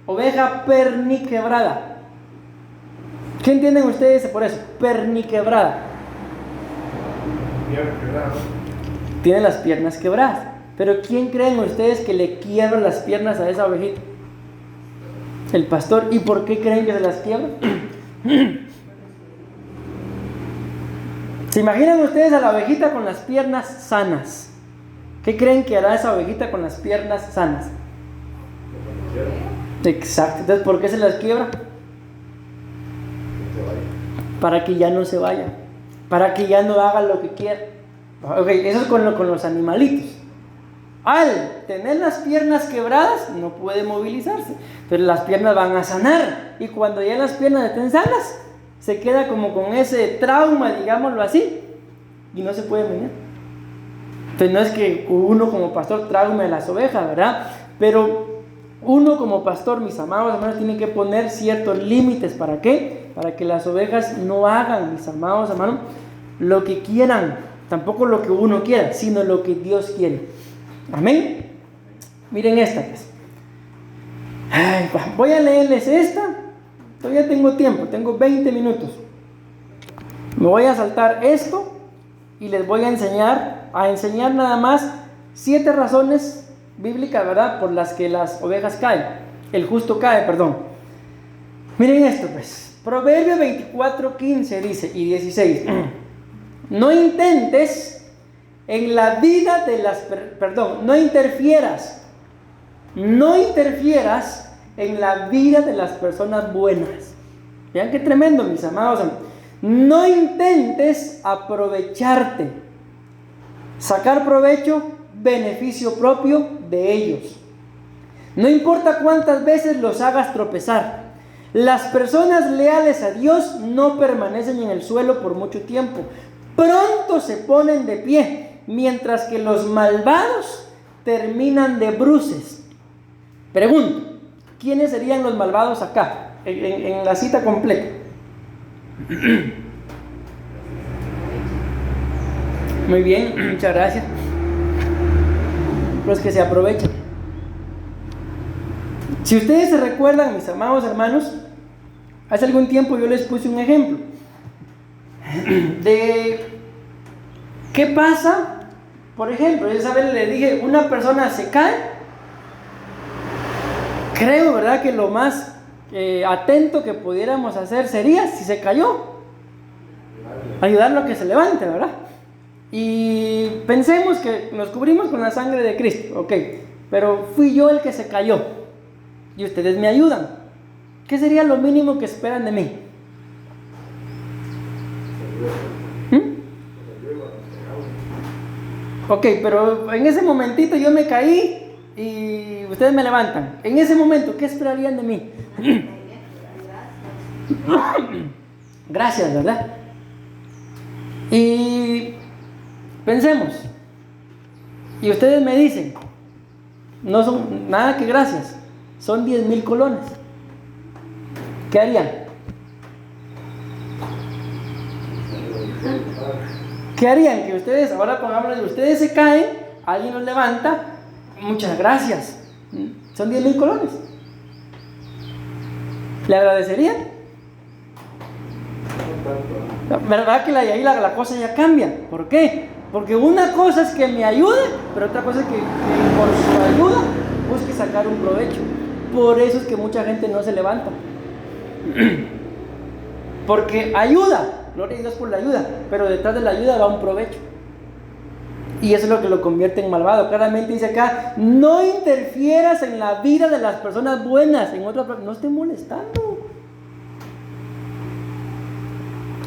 Speaker 1: Oveja perniquebrada. ¿Qué entienden ustedes por eso? Perniquebrada. Tiene las piernas quebradas. Pero ¿quién creen ustedes que le quiebra las piernas a esa ovejita? El pastor. ¿Y por qué creen que se las quiebra? ¿Se imaginan ustedes a la ovejita con las piernas sanas? ¿Qué creen que hará esa ovejita con las piernas sanas? Exacto. Entonces, ¿por qué se las quiebra? Para que ya no se vaya, para que ya no haga lo que quiera. Ok, eso es con los animalitos. Al tener las piernas quebradas, no puede movilizarse, pero las piernas van a sanar. Y cuando ya las piernas estén sanas, se queda como con ese trauma, digámoslo así, y no se puede venir. Entonces no es que uno como pastor traume a las ovejas, ¿verdad? Pero uno como pastor, mis amados hermanos, tiene que poner ciertos límites. ¿Para qué? Para que las ovejas no hagan, mis amados hermanos, lo que quieran. Tampoco lo que uno quiera, sino lo que Dios quiere. Amén. Miren esta pues. Voy a leerles esta. Todavía tengo tiempo, tengo 20 minutos. Me voy a saltar esto y les voy a enseñar nada más 7 razones bíblicas, ¿verdad?, por las que las ovejas caen. El justo cae, perdón. Miren esto pues. Proverbios 24:15 dice y 16. No intentes en la vida de las... no interfieras en la vida de las personas buenas. Vean qué tremendo, mis amados. No intentes aprovecharte, sacar provecho, beneficio propio de ellos. No importa cuántas veces los hagas tropezar. Las personas leales a Dios no permanecen en el suelo por mucho tiempo. Pronto se ponen de pie, mientras que los malvados terminan de bruces. Pregunto, ¿quiénes serían los malvados acá, en la cita completa? Muy bien, muchas gracias. Los que se aprovechan. Si ustedes se recuerdan, mis amados hermanos, hace algún tiempo yo les puse un ejemplo de qué pasa. Por ejemplo, esa vez le dije, una persona se cae. Creo, ¿verdad?, que lo más atento que pudiéramos hacer sería, si se cayó, ayudarlo a que se levante, ¿verdad? Y pensemos que nos cubrimos con la sangre de Cristo, ok, pero fui yo el que se cayó y ustedes me ayudan. ¿Qué sería lo mínimo que esperan de mí? Ok, pero en ese momentito yo me caí y ustedes me levantan. En ese momento, ¿qué esperarían de mí? Gracias, ¿verdad? Y pensemos, y ustedes me dicen, no son nada que gracias, son 10,000 colones. ¿Qué harían? ¿Qué harían? Que ustedes, ahora pongámoslo, ustedes se caen, alguien los levanta, muchas gracias, son 10,000 colones. ¿Le agradecerían? ¿Verdad que ahí la cosa ya cambia? ¿Por qué? Porque una cosa es que me ayude, pero otra cosa es que por su ayuda busque sacar un provecho. Por eso es que mucha gente no se levanta. Porque ayuda, gloria a Dios por la ayuda, pero detrás de la ayuda va un provecho. Y eso es lo que lo convierte en malvado. Claramente dice acá, no interfieras en la vida de las personas buenas. En otra parte, no esté molestando.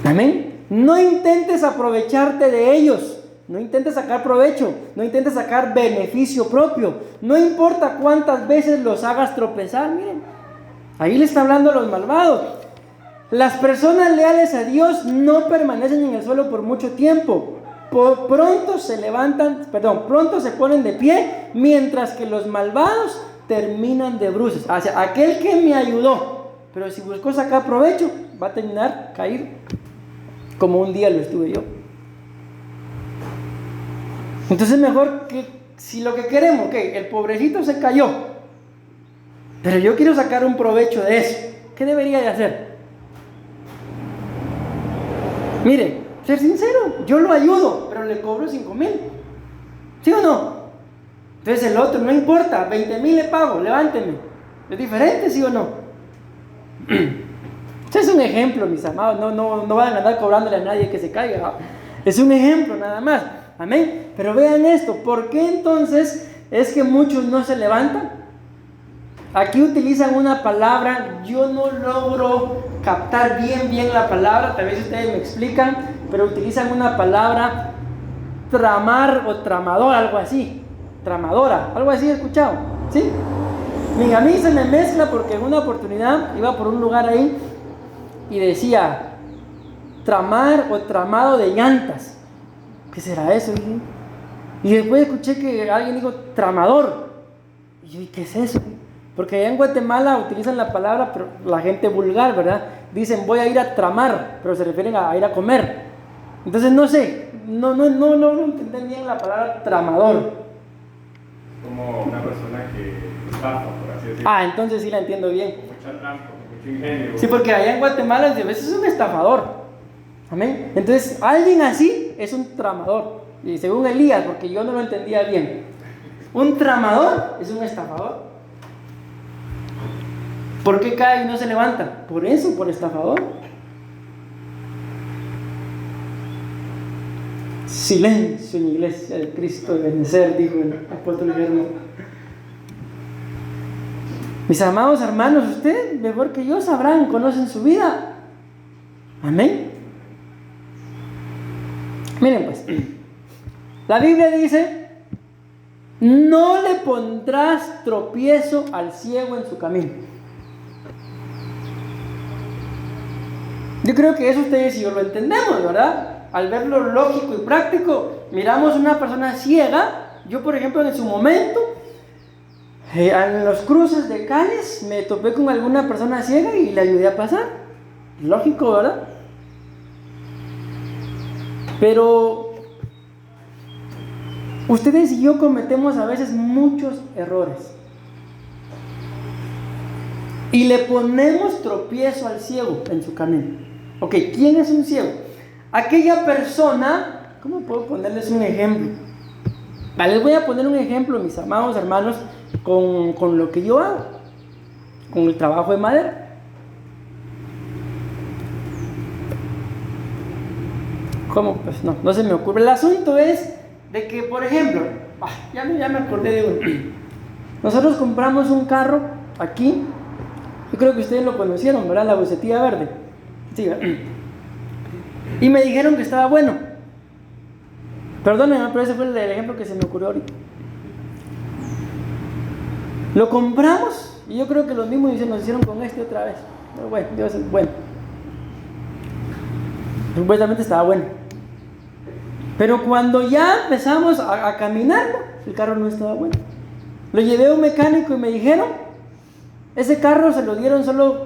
Speaker 1: Amén. No intentes aprovecharte de ellos. No intentes sacar provecho. No intentes sacar beneficio propio. No importa cuántas veces los hagas tropezar. Miren, ahí le está hablando a los malvados. Las personas leales a Dios no permanecen en el suelo por mucho tiempo. Pronto se ponen de pie, mientras que los malvados terminan de bruces. O sea, aquel que me ayudó, pero si buscó sacar provecho, va a terminar caído, como un día lo estuve yo. Entonces mejor que, si lo que queremos, el pobrecito se cayó, pero yo quiero sacar un provecho de eso, ¿qué debería de hacer? Mire, ser sincero, yo lo ayudo, pero le cobro 5,000. ¿Sí o no? Entonces el otro, no importa, 20,000 le pago, levánteme. ¿Es diferente, sí o no? Este es un ejemplo, mis amados. No van a andar cobrándole a nadie que se caiga. Es un ejemplo nada más. Amén. Pero vean esto, ¿por qué entonces es que muchos no se levantan? Aquí utilizan una palabra, yo no logro captar bien la palabra, tal vez ustedes me explican, pero utilizan una palabra, tramar o tramador, algo así, tramadora, algo así he escuchado, ¿sí? Y a mí se me mezcla porque en una oportunidad iba por un lugar ahí y decía, tramar o tramado de llantas. ¿Qué será eso? Y después escuché que alguien dijo, tramador. Y yo, ¿y qué es eso? Porque allá en Guatemala utilizan la palabra, pero la gente vulgar, ¿verdad? Dicen, voy a ir a tramar, pero se refieren a ir a comer. Entonces no sé, no entendí bien la palabra tramador.
Speaker 2: Como una persona que estafa, por así decirlo.
Speaker 1: Entonces sí la entiendo bien.
Speaker 2: Mucha trampa, mucho ingenio.
Speaker 1: Sí, porque allá en Guatemala a veces es un estafador. Amén. Entonces alguien así es un tramador. Y según Elías, porque yo no lo entendía bien, un tramador es un estafador. ¿Por qué cae y no se levanta? Por eso, por estafador. Silencio en la iglesia del Cristo de Benecer, dijo el apóstol Guillermo. Mis amados hermanos, ustedes mejor que yo sabrán, conocen su vida. Amén. Miren pues, la Biblia dice: no le pondrás tropiezo al ciego en su camino. Yo creo que eso ustedes y yo lo entendemos, ¿verdad? Al verlo lógico y práctico, miramos una persona ciega. Yo, por ejemplo, en su momento, en los cruces de calles, me topé con alguna persona ciega y le ayudé a pasar. Lógico, ¿verdad? Pero ustedes y yo cometemos a veces muchos errores y le ponemos tropiezo al ciego en su camino. Ok, ¿quién es un ciego? Aquella persona, ¿cómo puedo ponerles un ejemplo? Les voy a poner un ejemplo, mis amados hermanos, con lo que yo hago, con el trabajo de madera. ¿Cómo? Pues no se me ocurre. El asunto es de que, por ejemplo, ya me acordé de uno. Nosotros compramos un carro aquí. Yo creo que ustedes lo conocieron, ¿verdad? La bucetilla verde. Sí, ¿verdad? Y me dijeron que estaba bueno. Perdónenme, pero ese fue el ejemplo que se me ocurrió ahorita. Lo compramos y yo creo que los mismos nos hicieron con este otra vez. Pero bueno, Dios es bueno. Supuestamente estaba bueno. Pero cuando ya empezamos a caminarlo, el carro no estaba bueno. Lo llevé a un mecánico y me dijeron: ese carro se lo dieron solo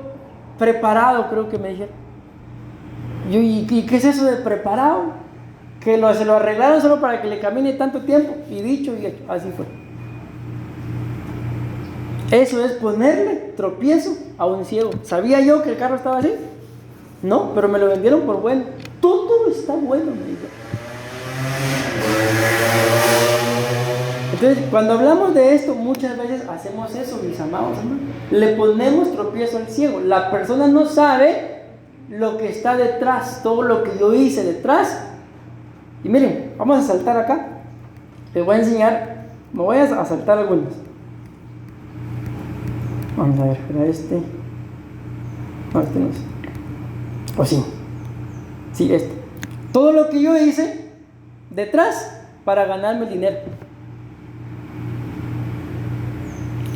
Speaker 1: preparado, creo que me dijeron. ¿Y qué es eso de preparado? Que se lo arreglaron solo para que le camine tanto tiempo. Y dicho y hecho, así fue. Eso es ponerle tropiezo a un ciego. ¿Sabía yo que el carro estaba así? No, pero me lo vendieron por bueno. Todo está bueno, me dijeron. Entonces, cuando hablamos de esto, muchas veces hacemos eso, mis amados hermanos. Le ponemos tropiezo al ciego. La persona no sabe lo que está detrás, todo lo que yo hice detrás. Y miren, vamos a saltar acá. Les voy a enseñar, me voy a saltar algunos. Vamos a ver, era este. No, este no es. O sí. Sí, este. Todo lo que yo hice detrás para ganarme el dinero.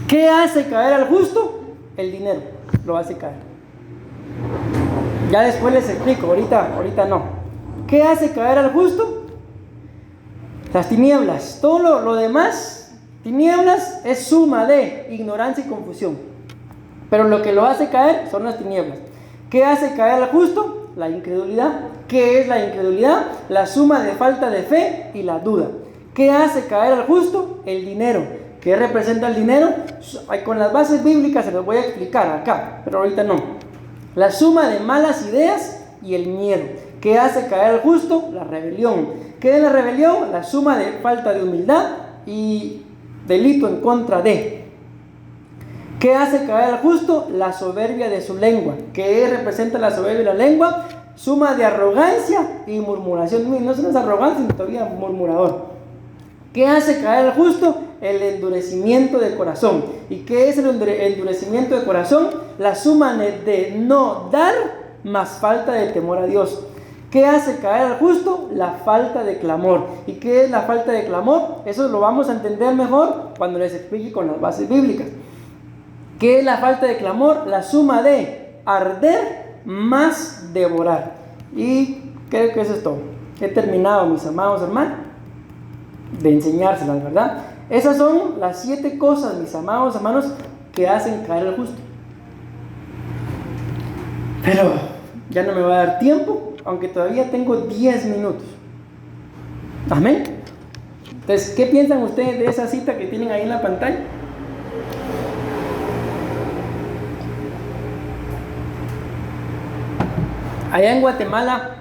Speaker 1: ¿Qué hace caer al justo? El dinero lo hace caer. Ya después les explico, ahorita no. ¿Qué hace caer al justo? Las tinieblas. Todo lo demás, tinieblas es suma de ignorancia y confusión. Pero lo que lo hace caer son las tinieblas. ¿Qué hace caer al justo? La incredulidad. ¿Qué es la incredulidad? La suma de falta de fe y la duda. ¿Qué hace caer al justo? El dinero. ¿Qué representa el dinero? Con las bases bíblicas se los voy a explicar acá, pero ahorita no. La suma de malas ideas y el miedo. ¿Qué hace caer al justo? La rebelión. ¿Qué es la rebelión? La suma de falta de humildad y delito en contra de. ¿Qué hace caer al justo? La soberbia de su lengua. ¿Qué representa la soberbia de la lengua? Suma de arrogancia y murmuración. No es arrogancia, sino todavía murmurador. ¿Qué hace caer al justo? El endurecimiento de corazón. ¿Y qué es el endurecimiento de corazón? La suma de no dar más falta de temor a Dios. ¿Qué hace caer al justo? La falta de clamor. ¿Y qué es la falta de clamor? Eso lo vamos a entender mejor cuando les explique con las bases bíblicas. ¿Qué es la falta de clamor? La suma de arder más devorar. Y creo que eso es todo. He terminado, mis amados hermanos, de enseñárselas, ¿verdad? Esas son las 7 cosas, mis amados hermanos, que hacen caer al justo. Pero ya no me va a dar tiempo, aunque todavía tengo 10 minutos. Amén. Entonces, ¿qué piensan ustedes de esa cita que tienen ahí en la pantalla? Allá en Guatemala,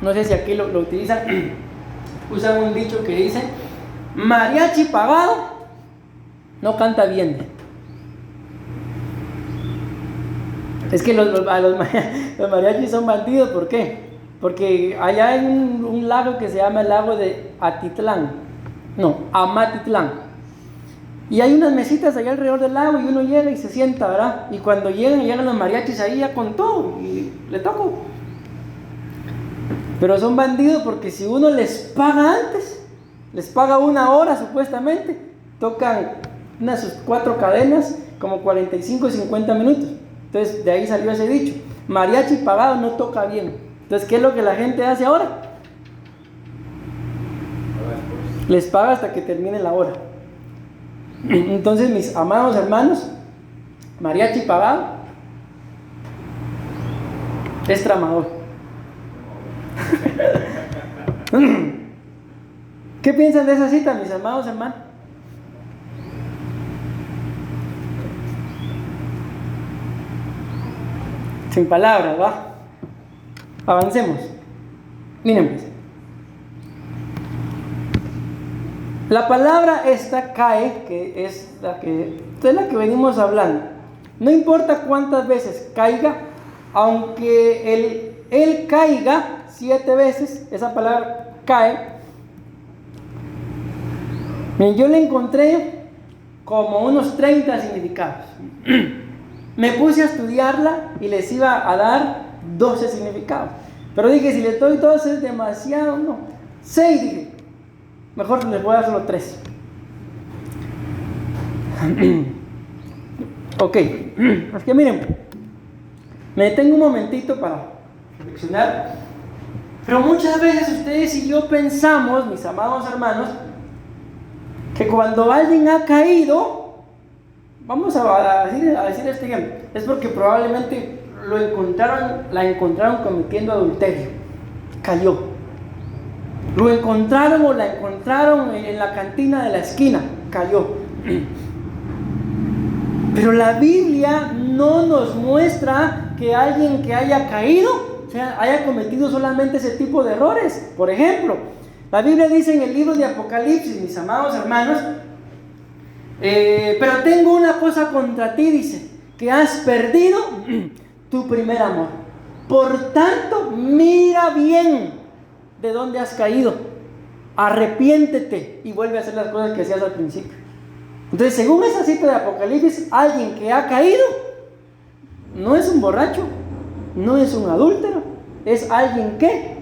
Speaker 1: no sé si aquí lo utilizan, usan un dicho que dice: mariachi pagado no canta bien. Es que los mariachis son bandidos, ¿por qué? Porque allá hay un lago que se llama el lago de Amatitlán. Y hay unas mesitas allá alrededor del lago y uno llega y se sienta, ¿verdad? Y cuando llegan los mariachis ahí ya con todo y le toco. Pero son bandidos porque si uno les paga antes, les paga 1 hora supuestamente, tocan unas 4 cadenas, como 45 y 50 minutos. Entonces de ahí salió ese dicho: mariachi pagado no toca bien. Entonces, ¿qué es lo que la gente hace ahora? Les paga hasta que termine la hora. Entonces, mis amados hermanos, mariachi pagado es tramador. ¿Qué piensan de esa cita, mis amados hermanos? Sin palabras, ¿va? Avancemos. Miren pues. La palabra esta cae, que es la que venimos hablando. No importa cuántas veces caiga, aunque él caiga 7 veces, esa palabra cae. Miren, yo le encontré como unos 30 significados. Me puse a estudiarla y les iba a dar 12 significados. Pero dije, si les doy 12 es demasiado, no. 6 dije. Mejor les voy a dar solo 3. Ok. Es que miren, me detengo un momentito para reflexionar. Pero muchas veces ustedes y yo pensamos, mis amados hermanos, que cuando alguien ha caído, vamos a decir este ejemplo, es porque probablemente la encontraron cometiendo adulterio, cayó. Lo encontraron o la encontraron en la cantina de la esquina, cayó. Pero la Biblia no nos muestra que alguien que haya caído, o sea, haya cometido solamente ese tipo de errores. Por ejemplo, la Biblia dice en el libro de Apocalipsis, mis amados hermanos, pero tengo una cosa contra ti, dice, que has perdido tu primer amor. Por tanto, mira bien de dónde has caído, arrepiéntete y vuelve a hacer las cosas que hacías al principio. Entonces, según esa cita de Apocalipsis, alguien que ha caído no es un borracho, no es un adúltero, es alguien que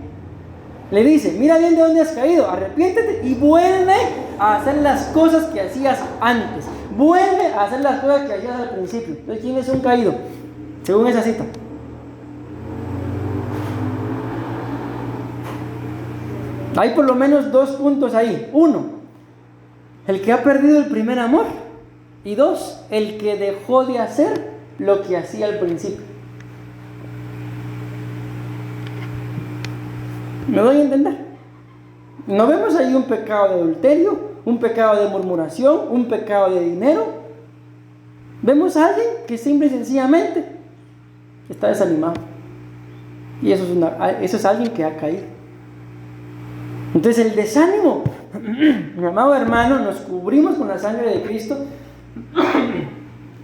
Speaker 1: le dice, mira bien de dónde has caído, arrepiéntete y vuelve a hacer las cosas que hacías antes, vuelve a hacer las cosas que hacías al principio. Entonces, ¿quién es un caído? Según esa cita. Hay por lo menos 2 puntos ahí. 1, el que ha perdido el primer amor. Y 2, el que dejó de hacer lo que hacía al principio. ¿Me doy a entender? ¿No vemos ahí un pecado de adulterio, un pecado de murmuración, un pecado de dinero? Vemos a alguien que simple y sencillamente está desanimado. Y eso es alguien que ha caído. Entonces el desánimo, mi amado hermano, nos cubrimos con la sangre de Cristo.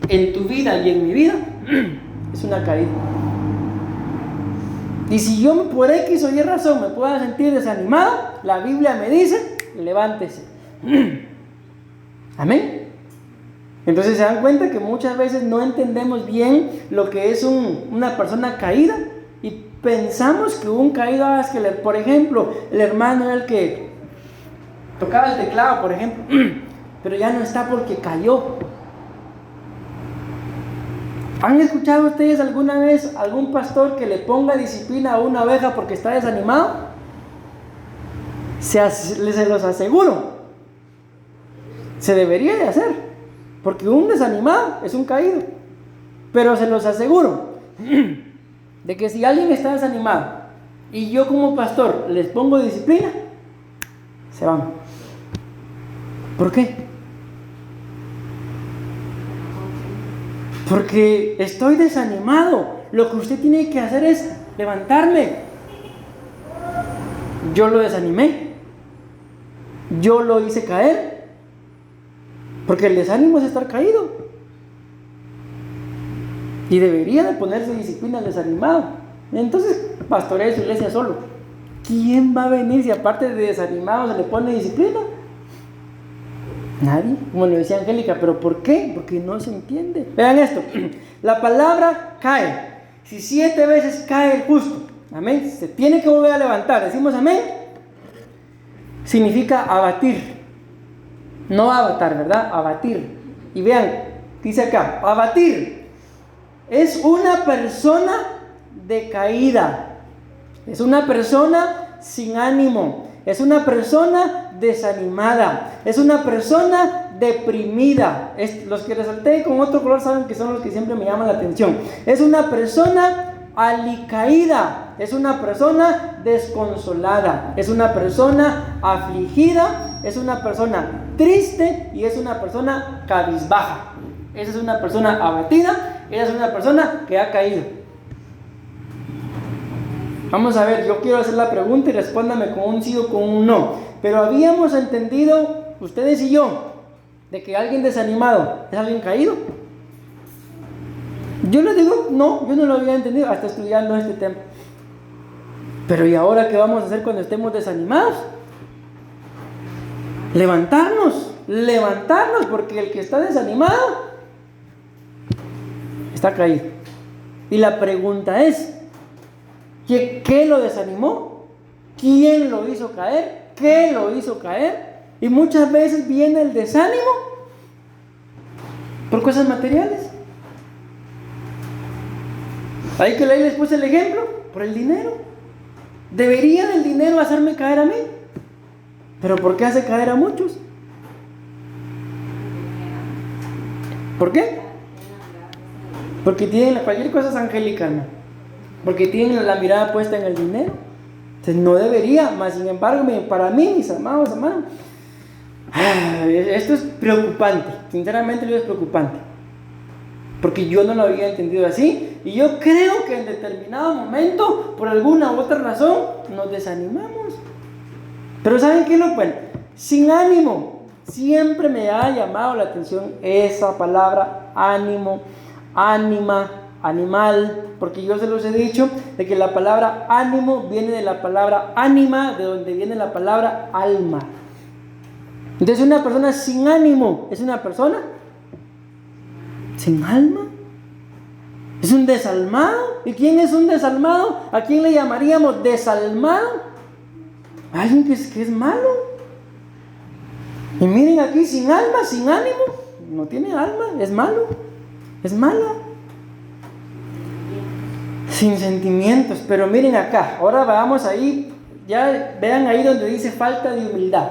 Speaker 1: En tu vida y en mi vida es una caída. Y si yo por X o Y razón me pueda sentir desanimado, la Biblia me dice, levántese. Amén. Entonces se dan cuenta que muchas veces no entendemos bien lo que es una persona caída. Y pensamos que un caído es que, por ejemplo, el hermano era el que tocaba el teclado, por ejemplo, pero ya no está porque cayó. ¿Han escuchado ustedes alguna vez algún pastor que le ponga disciplina a una oveja porque está desanimado? Se los aseguro, se debería de hacer, porque un desanimado es un caído. Pero se los aseguro de que si alguien está desanimado y yo como pastor les pongo disciplina, se van. ¿Por qué? Porque estoy desanimado. Lo que usted tiene que hacer es levantarme. Yo lo desanimé, yo lo hice caer, porque el desánimo es estar caído. Y debería de ponerse disciplina al desanimado. Entonces, pastoree su iglesia solo. ¿Quién va a venir si aparte de desanimado se le pone disciplina? Nadie, como lo decía Angélica. ¿Pero por qué? Porque no se entiende. Vean esto, la palabra cae. Si 7 veces cae el justo, amén, se tiene que volver a levantar. Decimos amén. Significa abatir. No avatar, ¿verdad? Abatir. Y vean, dice acá, abatir es una persona decaída, es una persona sin ánimo, es una persona desanimada, es una persona deprimida. Los que resalté con otro color saben que son los que siempre me llaman la atención. Es una persona alicaída, es una persona desconsolada, es una persona afligida, es una persona triste y es una persona cabizbaja. Esa es una persona abatida, esa es una persona que ha caído. Vamos a ver, yo quiero hacer la pregunta y respóndame con un sí o con un no. Pero habíamos entendido, ustedes y yo, de que alguien desanimado es alguien caído. Yo les digo, no, yo no lo había entendido hasta estudiando este tema. Pero ¿y ahora qué vamos a hacer cuando estemos desanimados? Levantarnos, porque el que está desanimado está caído. Y la pregunta es, ¿qué lo desanimó? ¿Quién lo hizo caer? ¿Qué lo hizo caer? Y muchas veces viene el desánimo por cosas materiales. Ahí que les puse el ejemplo, por el dinero. ¿Debería el dinero hacerme caer a mí? ¿Pero por qué hace caer a muchos? ¿Por qué? Porque tienen cualquier cosa es angélica, ¿no? Porque tienen la mirada puesta en el dinero. Entonces no debería, mas sin embargo, para mí, mis amados hermanos, esto es preocupante. Sinceramente, es preocupante. Porque yo no lo había entendido así. Y yo creo que en determinado momento, por alguna u otra razón, nos desanimamos. Pero ¿saben qué es lo bueno? Sin ánimo. Siempre me ha llamado la atención esa palabra ánimo, ánima, animal. Porque yo se los he dicho de que la palabra ánimo viene de la palabra ánima, de donde viene la palabra alma. Entonces una persona sin ánimo es una persona sin alma. Es un desalmado. ¿Y quién es un desalmado? ¿A quién le llamaríamos desalmado? Alguien que es malo. Y miren aquí, sin alma, sin ánimo. No tiene alma, es malo. Es mala. Sin sentimientos. Pero miren acá, ahora vamos ahí. Ya vean ahí donde dice falta de humildad.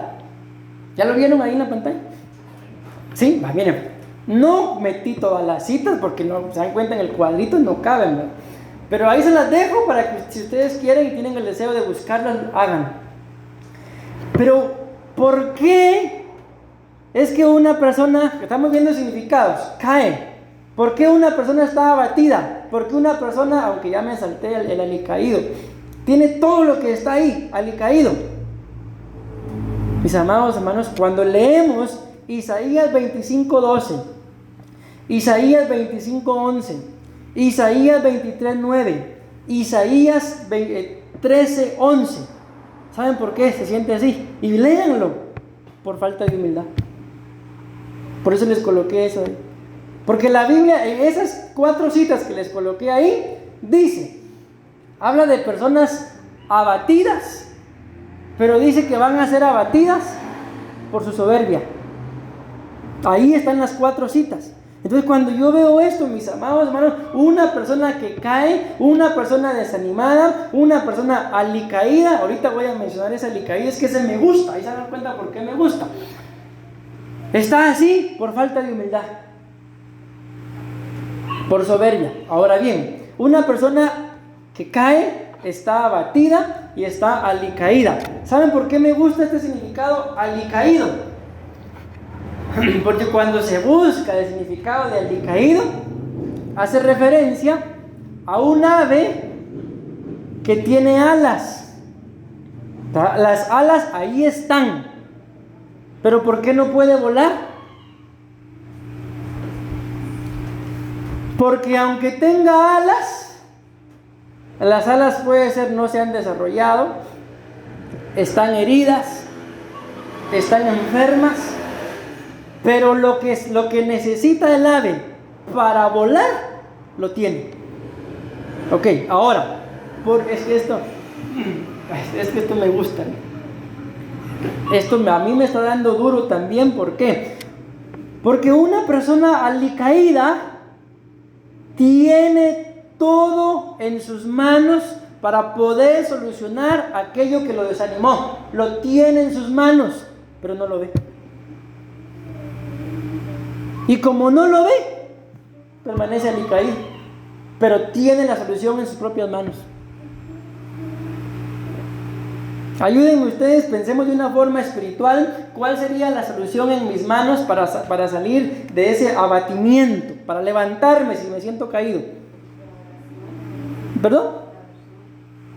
Speaker 1: ¿Ya lo vieron ahí en la pantalla? Sí, va, miren. No metí todas las citas porque no se dan cuenta en el cuadrito, no caben, ¿verdad? Pero ahí se las dejo para que si ustedes quieren y tienen el deseo de buscarlas, hagan. Pero ¿por qué es que una persona, estamos viendo significados, cae? ¿Por qué una persona está abatida? ¿Por qué una persona, aunque ya me salté el alicaído, tiene todo lo que está ahí, alicaído? Mis amados hermanos, cuando leemos Isaías 25:12, Isaías 25:11, Isaías 23:9, Isaías 13:11, ¿saben por qué se siente así? Y léanlo, por falta de humildad. Por eso les coloqué eso ahí. Porque la Biblia, en esas 4 citas que les coloqué ahí, dice, habla de personas abatidas, pero dice que van a ser abatidas por su soberbia. Ahí están las 4 citas. Entonces cuando yo veo esto, mis amados hermanos, una persona que cae, una persona desanimada, una persona alicaída, ahorita voy a mencionar esa alicaída, es que se me gusta, ahí se dan cuenta por qué me gusta. Está así por falta de humildad, por soberbia. Ahora bien, una persona que cae, está abatida y está alicaída. ¿Saben por qué me gusta este significado alicaído? Porque cuando se busca el significado de alicaído, hace referencia a un ave que tiene alas. Las alas ahí están, pero ¿por qué no puede volar? Porque aunque tenga alas, las alas puede ser no se han desarrollado, están heridas, están enfermas, pero lo que necesita el ave para volar, lo tiene. Ok, ahora, es que esto me gusta. Esto a mí me está dando duro también. ¿Por qué? Porque una persona alicaída tiene todo en sus manos para poder solucionar aquello que lo desanimó. Lo tiene en sus manos, pero no lo ve. Y como no lo ve, permanece alicaído, pero tiene la solución en sus propias manos. Ayúdenme ustedes, pensemos de una forma espiritual, ¿cuál sería la solución en mis manos para salir de ese abatimiento, para levantarme si me siento caído? ¿Perdón?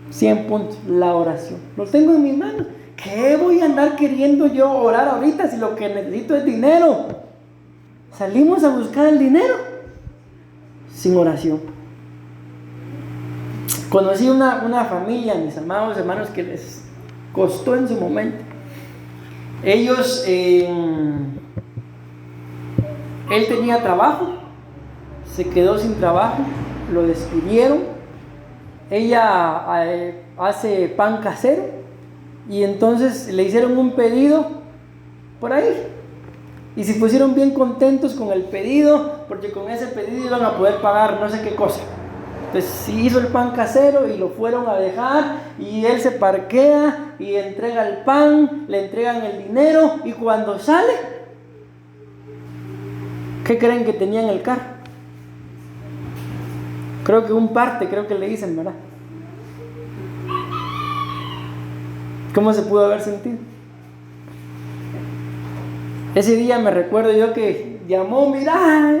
Speaker 1: 100 puntos, la oración. Lo tengo en mis manos. ¿Qué voy a andar queriendo yo orar ahorita si lo que necesito es dinero? Salimos a buscar el dinero sin oración. Conocí una familia, mis amados hermanos, que les costó en su momento. Ellos, él tenía trabajo, se quedó sin trabajo, lo despidieron. Ella hace pan casero y entonces le hicieron un pedido por ahí. Y se pusieron bien contentos con el pedido, porque con ese pedido iban a poder pagar no sé qué cosa. Entonces hizo el pan casero y lo fueron a dejar, y él se parquea y entrega el pan, le entregan el dinero, y cuando sale, ¿qué creen que tenía en el carro? Creo que un parte, creo que le dicen, ¿verdad? ¿Cómo se pudo haber sentido? Ese día me recuerdo yo que llamó, mira,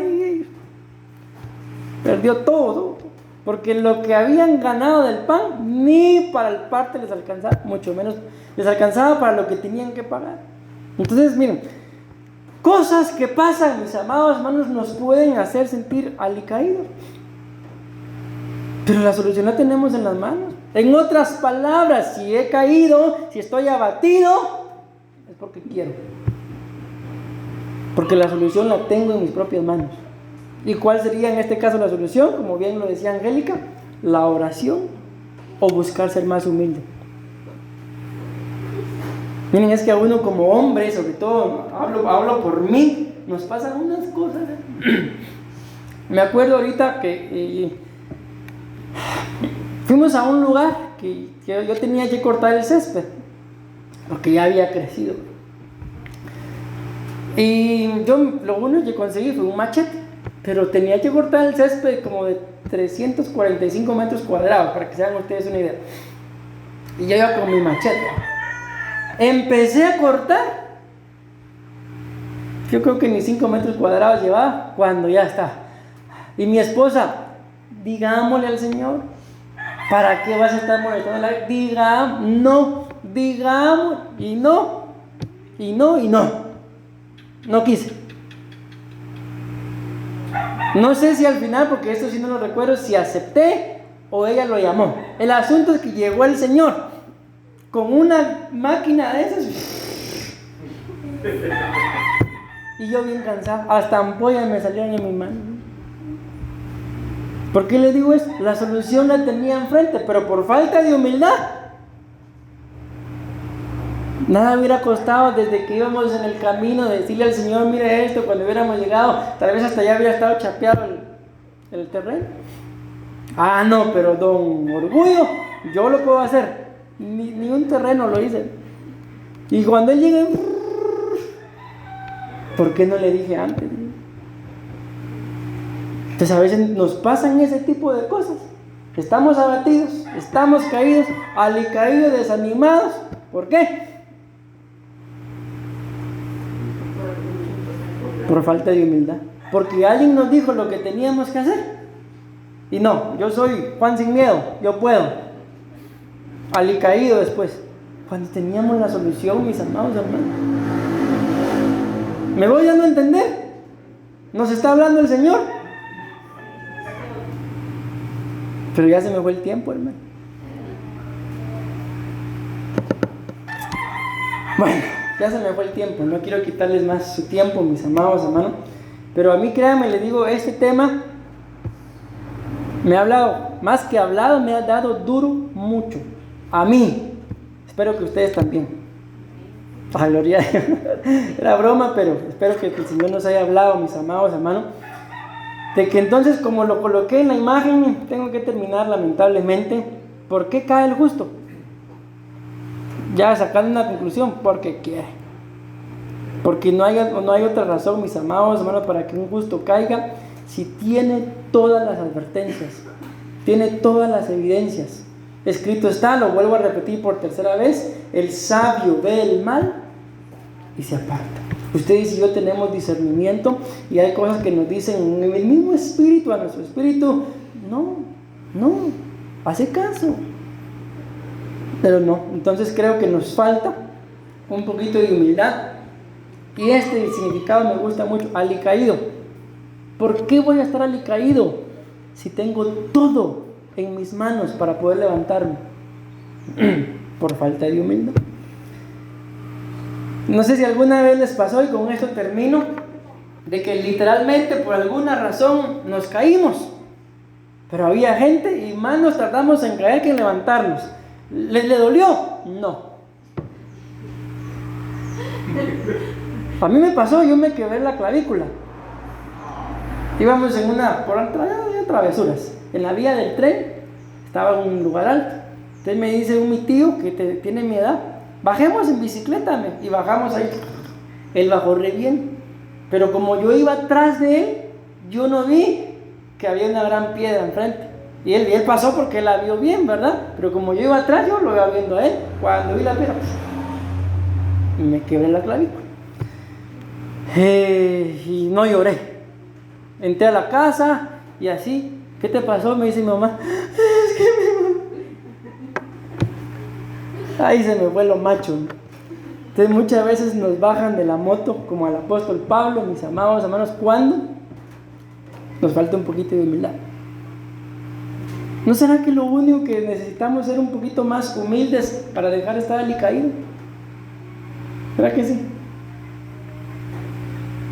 Speaker 1: perdió todo, porque lo que habían ganado del pan, ni para el parte les alcanzaba, mucho menos les alcanzaba para lo que tenían que pagar. Entonces, miren, cosas que pasan, mis amados hermanos, nos pueden hacer sentir alicaídos, pero la solución la tenemos en las manos. En otras palabras, si he caído, si estoy abatido, es porque quiero. Porque la solución la tengo en mis propias manos. ¿Y cuál sería en este caso la solución? Como bien lo decía Angélica, la oración o buscar ser más humilde. Miren, es que a uno como hombre, sobre todo, hablo por mí, nos pasan unas cosas. Me acuerdo ahorita que fuimos a un lugar que yo tenía que cortar el césped, porque ya había crecido. Y yo lo único que conseguí fue un machete, pero tenía que cortar el césped como de 345 metros cuadrados, para que se hagan ustedes una idea. Y yo iba con mi machete, empecé a cortar. Yo creo que ni 5 metros cuadrados llevaba cuando ya está. Y mi esposa, digámosle al Señor, ¿para qué vas a estar molestando a la gente? Digamos, y no. No quise. No sé si al final, porque esto sí no lo recuerdo, si acepté o ella lo llamó. El asunto es que llegó el Señor con una máquina de esas y yo bien cansado, hasta ampollas me salieron en mi mano. ¿Por qué le digo esto? La solución la tenía enfrente, pero por falta de humildad nada hubiera costado desde que íbamos en el camino decirle al Señor, mire esto, cuando hubiéramos llegado, tal vez hasta ya hubiera estado chapeado el terreno. Ah, no, pero don Orgullo, yo lo puedo hacer. Ni un terreno lo hice. Y cuando él llegue, ¿por qué no le dije antes? Entonces a veces nos pasan ese tipo de cosas. Estamos abatidos, estamos caídos, alicaídos, desanimados. ¿Por qué? Por falta de humildad. Porque alguien nos dijo lo que teníamos que hacer. Y no, yo soy Juan sin miedo, yo puedo. Alicaído después. Cuando teníamos la solución, mis amados hermanos. ¿Me voy dando a entender? ¿Nos está hablando el Señor? Pero ya se me fue el tiempo, hermano. Bueno, ya se me fue el tiempo. No quiero quitarles más su tiempo, mis amados hermanos. Pero a mí, créanme, les digo, este tema me ha hablado, más que hablado, me ha dado duro mucho. A mí. Espero que ustedes también. Ah, gloria a Dios. Era broma, pero espero que el Señor nos haya hablado, mis amados hermanos. De que entonces, como lo coloqué en la imagen, tengo que terminar lamentablemente. ¿Por qué cae el justo? Ya sacando una conclusión, porque quiere. Porque no hay otra razón, mis amados hermanos, para que un justo caiga, si tiene todas las advertencias, tiene todas las evidencias. Escrito está, lo vuelvo a repetir por tercera vez: el sabio ve el mal y se aparta. Ustedes y yo tenemos discernimiento y hay cosas que nos dicen en el mismo espíritu, a nuestro espíritu: no, hace caso. Pero no, entonces creo que nos falta un poquito de humildad. Y este significado me gusta mucho: alicaído. ¿Por qué voy a estar alicaído si tengo todo en mis manos para poder levantarme? Por falta de humildad. No sé si alguna vez les pasó, y con esto termino, de que literalmente por alguna razón nos caímos, pero había gente y más nos tardamos en caer que en levantarnos. ¿Le dolió? No. A mí me pasó, yo me quebré la clavícula. Íbamos por travesuras, en la vía del tren, estaba en un lugar alto. Entonces me dice mi tío, que tiene mi edad: bajemos en bicicleta, y bajamos ahí. Él bajó re bien, pero como yo iba atrás de él, yo no vi que había una gran piedra enfrente. Y él pasó porque él la vio bien, ¿verdad? Pero como yo iba atrás, yo lo iba viendo a él. Cuando vi la piedra, me quebré la clavícula. Y no lloré. Entré a la casa y así: ¿qué te pasó? Me dice mi mamá: es que ahí se me fue lo macho. Entonces muchas veces nos bajan de la moto, como al apóstol Pablo, mis amados hermanos, cuando nos falta un poquito de humildad. ¿No será que lo único que necesitamos es ser un poquito más humildes para dejar de estar alicaído? ¿Será que sí?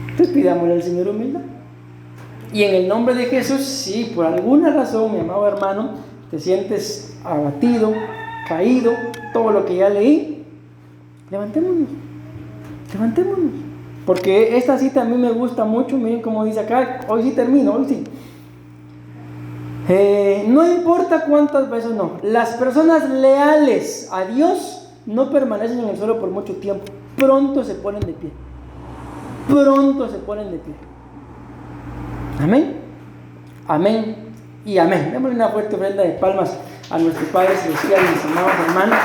Speaker 1: Entonces pidámosle al Señor humildad. Y en el nombre de Jesús, si por alguna razón, mi amado hermano, te sientes abatido, caído, todo lo que ya leí, levantémonos. Porque esta cita a mí me gusta mucho. Miren cómo dice acá. Hoy sí termino, hoy sí. No importa cuántas veces, no. Las personas leales a Dios no permanecen en el suelo por mucho tiempo. Pronto se ponen de pie. Amén. Amén y amén. Démosle una fuerte ofrenda de palmas a nuestro Padre Celestial, mis amados hermanos.